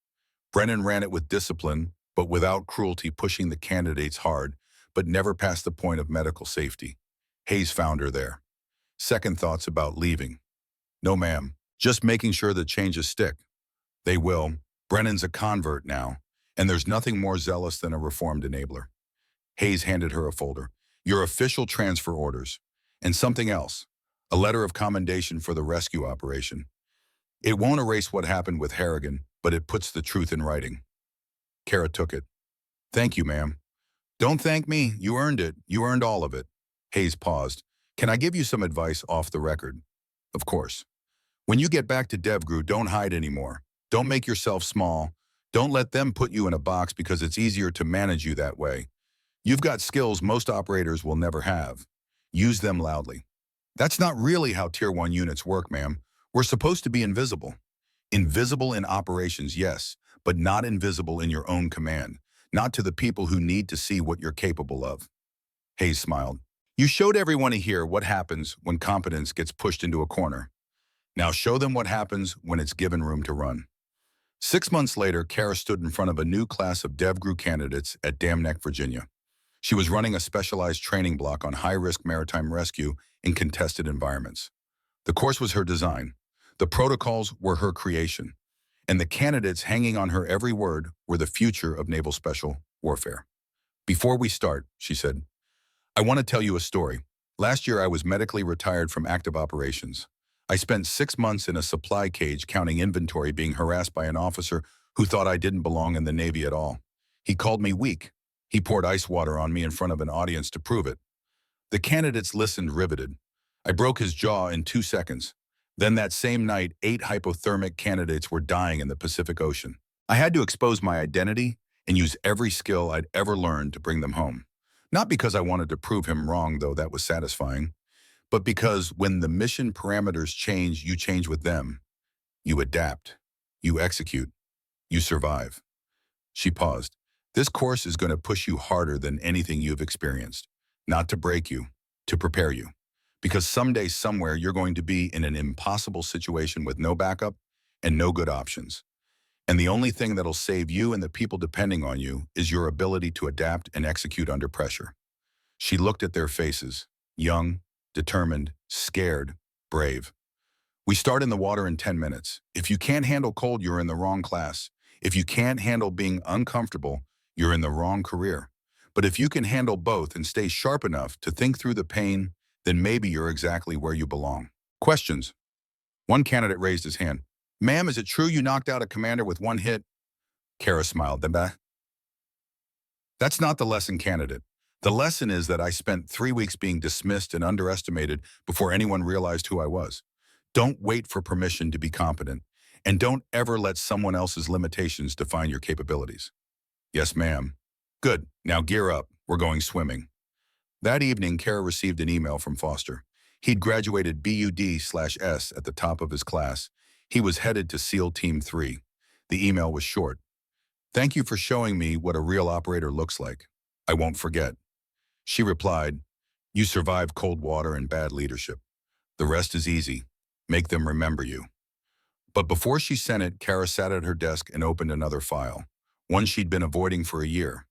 Brennan ran it with discipline, but without cruelty, pushing the candidates hard, but never past the point of medical safety. Hayes found her there. Second thoughts about leaving. "No, ma'am. Just making sure the changes stick." "They will. Brennan's a convert now, and there's nothing more zealous than a reformed enabler." Hayes handed her a folder. "Your official transfer orders. And something else, a letter of commendation for the rescue operation. It won't erase what happened with Harrigan, but it puts the truth in writing. Kara took it. Thank you, ma'am. Don't thank me. You earned it. You earned all of it. Hayes paused. Can I give you some advice off the record? Of course. When you get back to DevGru, don't hide anymore. Don't make yourself small. Don't let them put you in a box because it's easier to manage you that way. You've got skills most operators will never have. Use them loudly. That's not really how Tier 1 units work, ma'am. We're supposed to be invisible. Invisible in operations, yes, but not invisible in your own command. Not to the people who need to see what you're capable of. Hayes smiled. You showed everyone here what happens when competence gets pushed into a corner. Now show them what happens when it's given room to run. 6 months later, Kara stood in front of a new class of DevGru candidates at Dam Neck, Virginia. She was running a specialized training block on high-risk maritime rescue in contested environments. The course was her design. The protocols were her creation. And the candidates hanging on her every word were the future of naval special warfare. Before we start, she said, I want to tell you a story. Last year, I was medically retired from active operations. I spent 6 months in a supply cage counting inventory, being harassed by an officer who thought I didn't belong in the Navy at all. He called me weak. He poured ice water on me in front of an audience to prove it. The candidates listened riveted. I broke his jaw in 2 seconds. Then that same night, 8 hypothermic candidates were dying in the Pacific Ocean. I had to expose my identity and use every skill I'd ever learned to bring them home. Not because I wanted to prove him wrong, though that was satisfying, but because when the mission parameters change, you change with them. You adapt. You execute. You survive. She paused. This course is going to push you harder than anything you've experienced. Not to break you, to prepare you. Because someday, somewhere, you're going to be in an impossible situation with no backup and no good options. And the only thing that'll save you and the people depending on you is your ability to adapt and execute under pressure. She looked at their faces, young, determined, scared, brave. We start in the water in 10 minutes. If you can't handle cold, you're in the wrong class. If you can't handle being uncomfortable, you're in the wrong career. But if you can handle both and stay sharp enough to think through the pain, then maybe you're exactly where you belong. Questions. One candidate raised his hand. Ma'am, is it true you knocked out a commander with one hit? Kara smiled. That's not the lesson, candidate. The lesson is that I spent 3 weeks being dismissed and underestimated before anyone realized who I was. Don't wait for permission to be competent, and don't ever let someone else's limitations define your capabilities. Yes, ma'am. Good. Now gear up. We're going swimming. That evening, Kara received an email from Foster. He'd graduated BUD/S at the top of his class. He was headed to SEAL Team 3. The email was short. Thank you for showing me what a real operator looks like. I won't forget. She replied, you survived cold water and bad leadership. The rest is easy. Make them remember you. But before she sent it, Kara sat at her desk and opened another file, one she'd been avoiding for a year.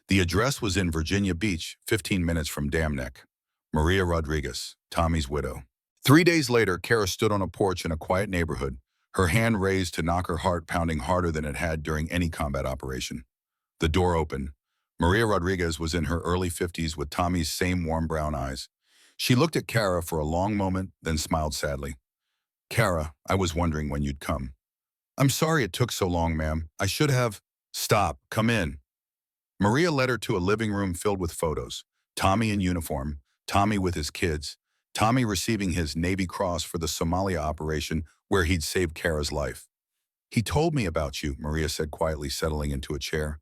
The address was in Virginia Beach, 15 minutes from Dam Neck. Maria Rodriguez, Tommy's widow. 3 days later, Kara stood on a porch in a quiet neighborhood, her hand raised to knock her heart pounding harder than it had during any combat operation. The door opened. Maria Rodriguez was in her early 50s with Tommy's same warm brown eyes. She looked at Kara for a long moment, then smiled sadly. Kara, I was wondering when you'd come. I'm sorry it took so long, ma'am. I should have. Stop. Come in. Maria led her to a living room filled with photos. Tommy in uniform, Tommy with his kids, Tommy receiving his Navy Cross for the Somalia operation where he'd saved Kara's life. He told me about you, Maria said quietly, settling into a chair.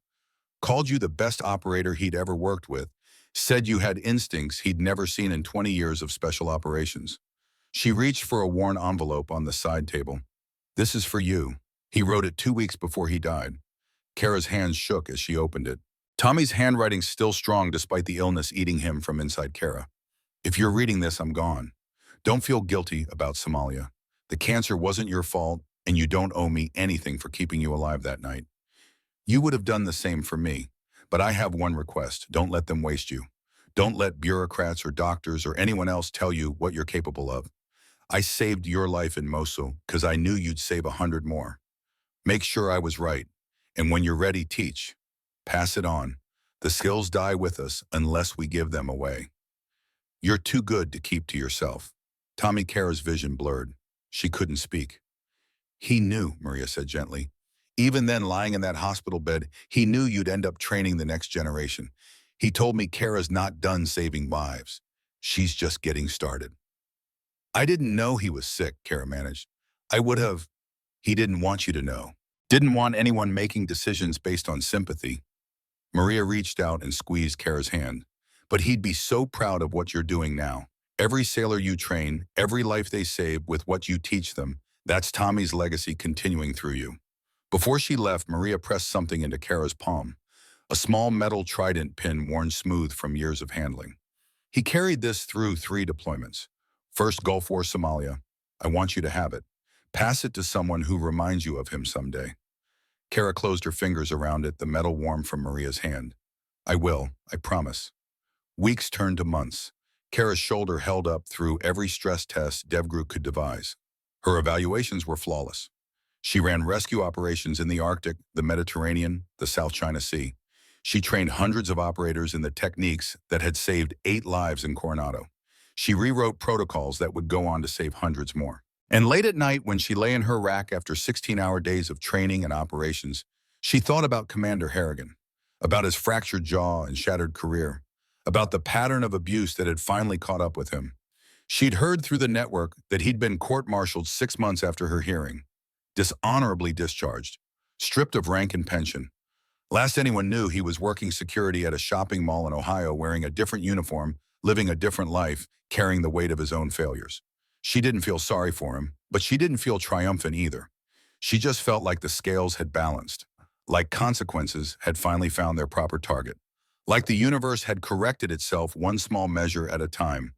Called you the best operator he'd ever worked with. Said you had instincts he'd never seen in 20 years of special operations. She reached for a worn envelope on the side table. This is for you. He wrote it 2 weeks before he died. Kara's hands shook as she opened it. Tommy's handwriting still strong despite the illness eating him from inside Kara. If you're reading this, I'm gone. Don't feel guilty about Somalia. The cancer wasn't your fault, and you don't owe me anything for keeping you alive that night. You would have done the same for me, but I have one request. Don't let them waste you. Don't let bureaucrats or doctors or anyone else tell you what you're capable of. I saved your life in Mosul because I knew you'd save 100 more. Make sure I was right, and when you're ready, teach. Pass it on. The skills die with us unless we give them away. You're too good to keep to yourself. Tommy Kara's vision blurred. She couldn't speak. He knew, Maria said gently. Even then, lying in that hospital bed, he knew you'd end up training the next generation. He told me Kara's not done saving lives. She's just getting started. I didn't know he was sick, Kara managed. I would have. He didn't want you to know. Didn't want anyone making decisions based on sympathy. Maria reached out and squeezed Kara's hand. But he'd be so proud of what you're doing now. Every sailor you train, every life they save with what you teach them, that's Tommy's legacy continuing through you. Before she left, Maria pressed something into Kara's palm, a small metal trident pin worn smooth from years of handling. He carried this through 3 deployments. First, Gulf War Somalia. I want you to have it. Pass it to someone who reminds you of him someday. Kara closed her fingers around it, the metal warm from Maria's hand. I will, I promise. Weeks turned to months. Kara's shoulder held up through every stress test DevGru could devise. Her evaluations were flawless. She ran rescue operations in the Arctic, the Mediterranean, the South China Sea. She trained hundreds of operators in the techniques that had saved 8 lives in Coronado. She rewrote protocols that would go on to save hundreds more. And late at night, when she lay in her rack after 16-hour days of training and operations, she thought about Commander Harrigan, about his fractured jaw and shattered career, about the pattern of abuse that had finally caught up with him. She'd heard through the network that he'd been court-martialed 6 months after her hearing, dishonorably discharged, stripped of rank and pension. Last anyone knew, he was working security at a shopping mall in Ohio, wearing a different uniform, living a different life, carrying the weight of his own failures. She didn't feel sorry for him, but she didn't feel triumphant either. She just felt like the scales had balanced, like consequences had finally found their proper target, like the universe had corrected itself one small measure at a time.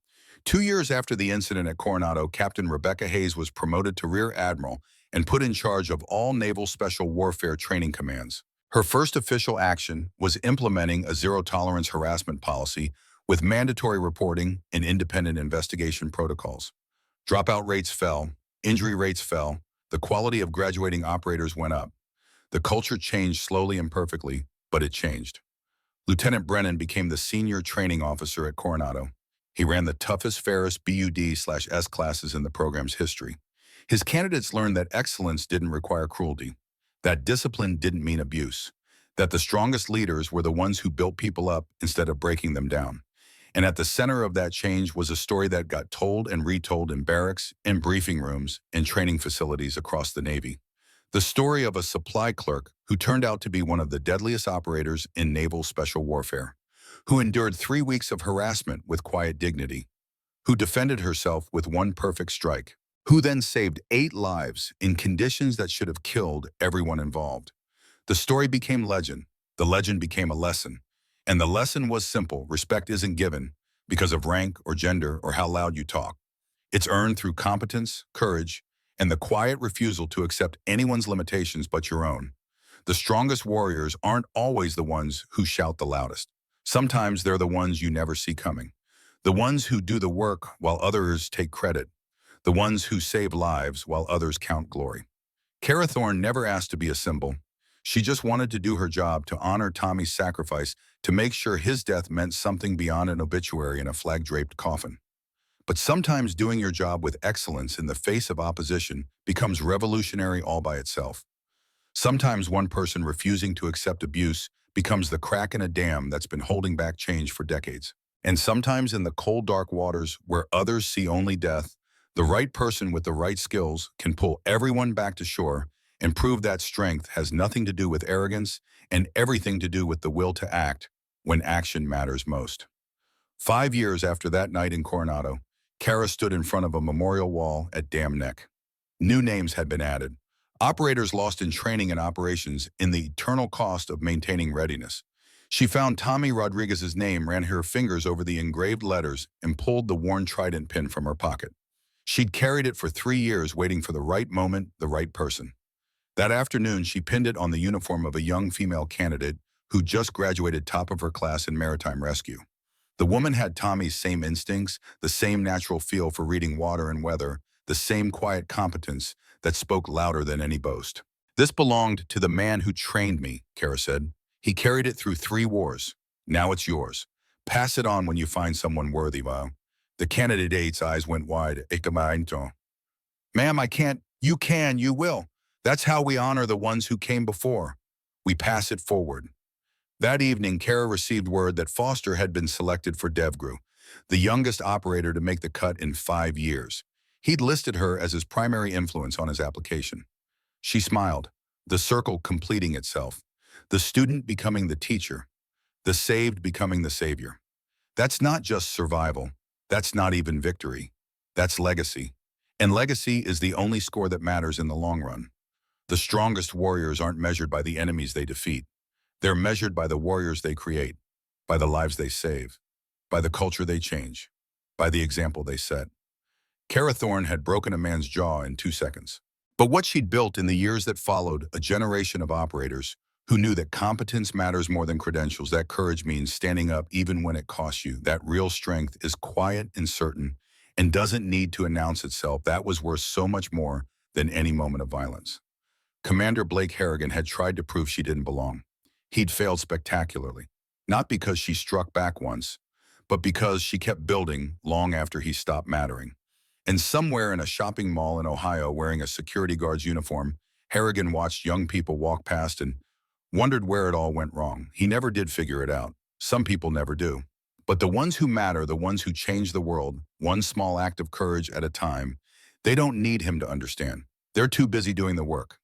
2 years after the incident at Coronado, Captain Rebecca Hayes was promoted to Rear Admiral and put in charge of all Naval Special Warfare Training Commands. Her first official action was implementing a zero-tolerance harassment policy with mandatory reporting and independent investigation protocols. Dropout rates fell, injury rates fell, the quality of graduating operators went up. The culture changed slowly and perfectly, but it changed. Lieutenant Brennan became the senior training officer at Coronado. He ran the toughest, fairest BUD/S classes in the program's history. His candidates learned that excellence didn't require cruelty, that discipline didn't mean abuse, that the strongest leaders were the ones who built people up instead of breaking them down. And at the center of that change was a story that got told and retold in barracks, in briefing rooms, and training facilities across the Navy. The story of a supply clerk who turned out to be one of the deadliest operators in naval special warfare, who endured 3 weeks of harassment with quiet dignity, who defended herself with one perfect strike, who then saved 8 lives in conditions that should have killed everyone involved. The story became legend. The legend became a lesson. And the lesson was simple: respect isn't given because of rank or gender or how loud you talk. It's earned through competence, courage, and the quiet refusal to accept anyone's limitations but your own. The strongest warriors aren't always the ones who shout the loudest. Sometimes they're the ones you never see coming. The ones who do the work while others take credit. The ones who save lives while others count glory. Kara Thorne never asked to be a symbol. She just wanted to do her job, to honor Tommy's sacrifice, to make sure his death meant something beyond an obituary in a flag-draped coffin. But sometimes doing your job with excellence in the face of opposition becomes revolutionary all by itself. Sometimes one person refusing to accept abuse becomes the crack in a dam that's been holding back change for decades. And sometimes in the cold, dark waters where others see only death, the right person with the right skills can pull everyone back to shore and prove that strength has nothing to do with arrogance and everything to do with the will to act when action matters most. 5 years after that night in Coronado, Kara stood in front of a memorial wall at Dam Neck. New names had been added. Operators lost in training and operations in the eternal cost of maintaining readiness. She found Tommy Rodriguez's name, ran her fingers over the engraved letters, and pulled the worn trident pin from her pocket. She'd carried it for 3 years, waiting for the right moment, the right person. That afternoon, she pinned it on the uniform of a young female candidate who just graduated top of her class in maritime rescue. The woman had Tommy's same instincts, the same natural feel for reading water and weather, the same quiet competence that spoke louder than any boast. This belonged to the man who trained me, Kara said. He carried it through 3 wars. Now it's yours. Pass it on when you find someone worthy, Wow. The candidate's eyes went wide. "Ectomento." "Ma'am, I can't." "You can, you will. That's how we honor the ones who came before. We pass it forward." That evening, Kara received word that Foster had been selected for DevGru, the youngest operator to make the cut in 5 years. He'd listed her as his primary influence on his application. She smiled, the circle completing itself, the student becoming the teacher, the saved becoming the savior. That's not just survival. That's not even victory. That's legacy. And legacy is the only score that matters in the long run. The strongest warriors aren't measured by the enemies they defeat. They're measured by the warriors they create, by the lives they save, by the culture they change, by the example they set. Kara Thorne had broken a man's jaw in 2 seconds. But what she'd built in the years that followed, a generation of operators who knew that competence matters more than credentials, that courage means standing up even when it costs you, that real strength is quiet and certain and doesn't need to announce itself, that was worth so much more than any moment of violence. Commander Blake Harrigan had tried to prove she didn't belong. He'd failed spectacularly, not because she struck back once, but because she kept building long after he stopped mattering. And somewhere in a shopping mall in Ohio wearing a security guard's uniform, Harrigan watched young people walk past and wondered where it all went wrong. He never did figure it out. Some people never do. But the ones who matter, the ones who change the world, one small act of courage at a time, they don't need him to understand. They're too busy doing the work.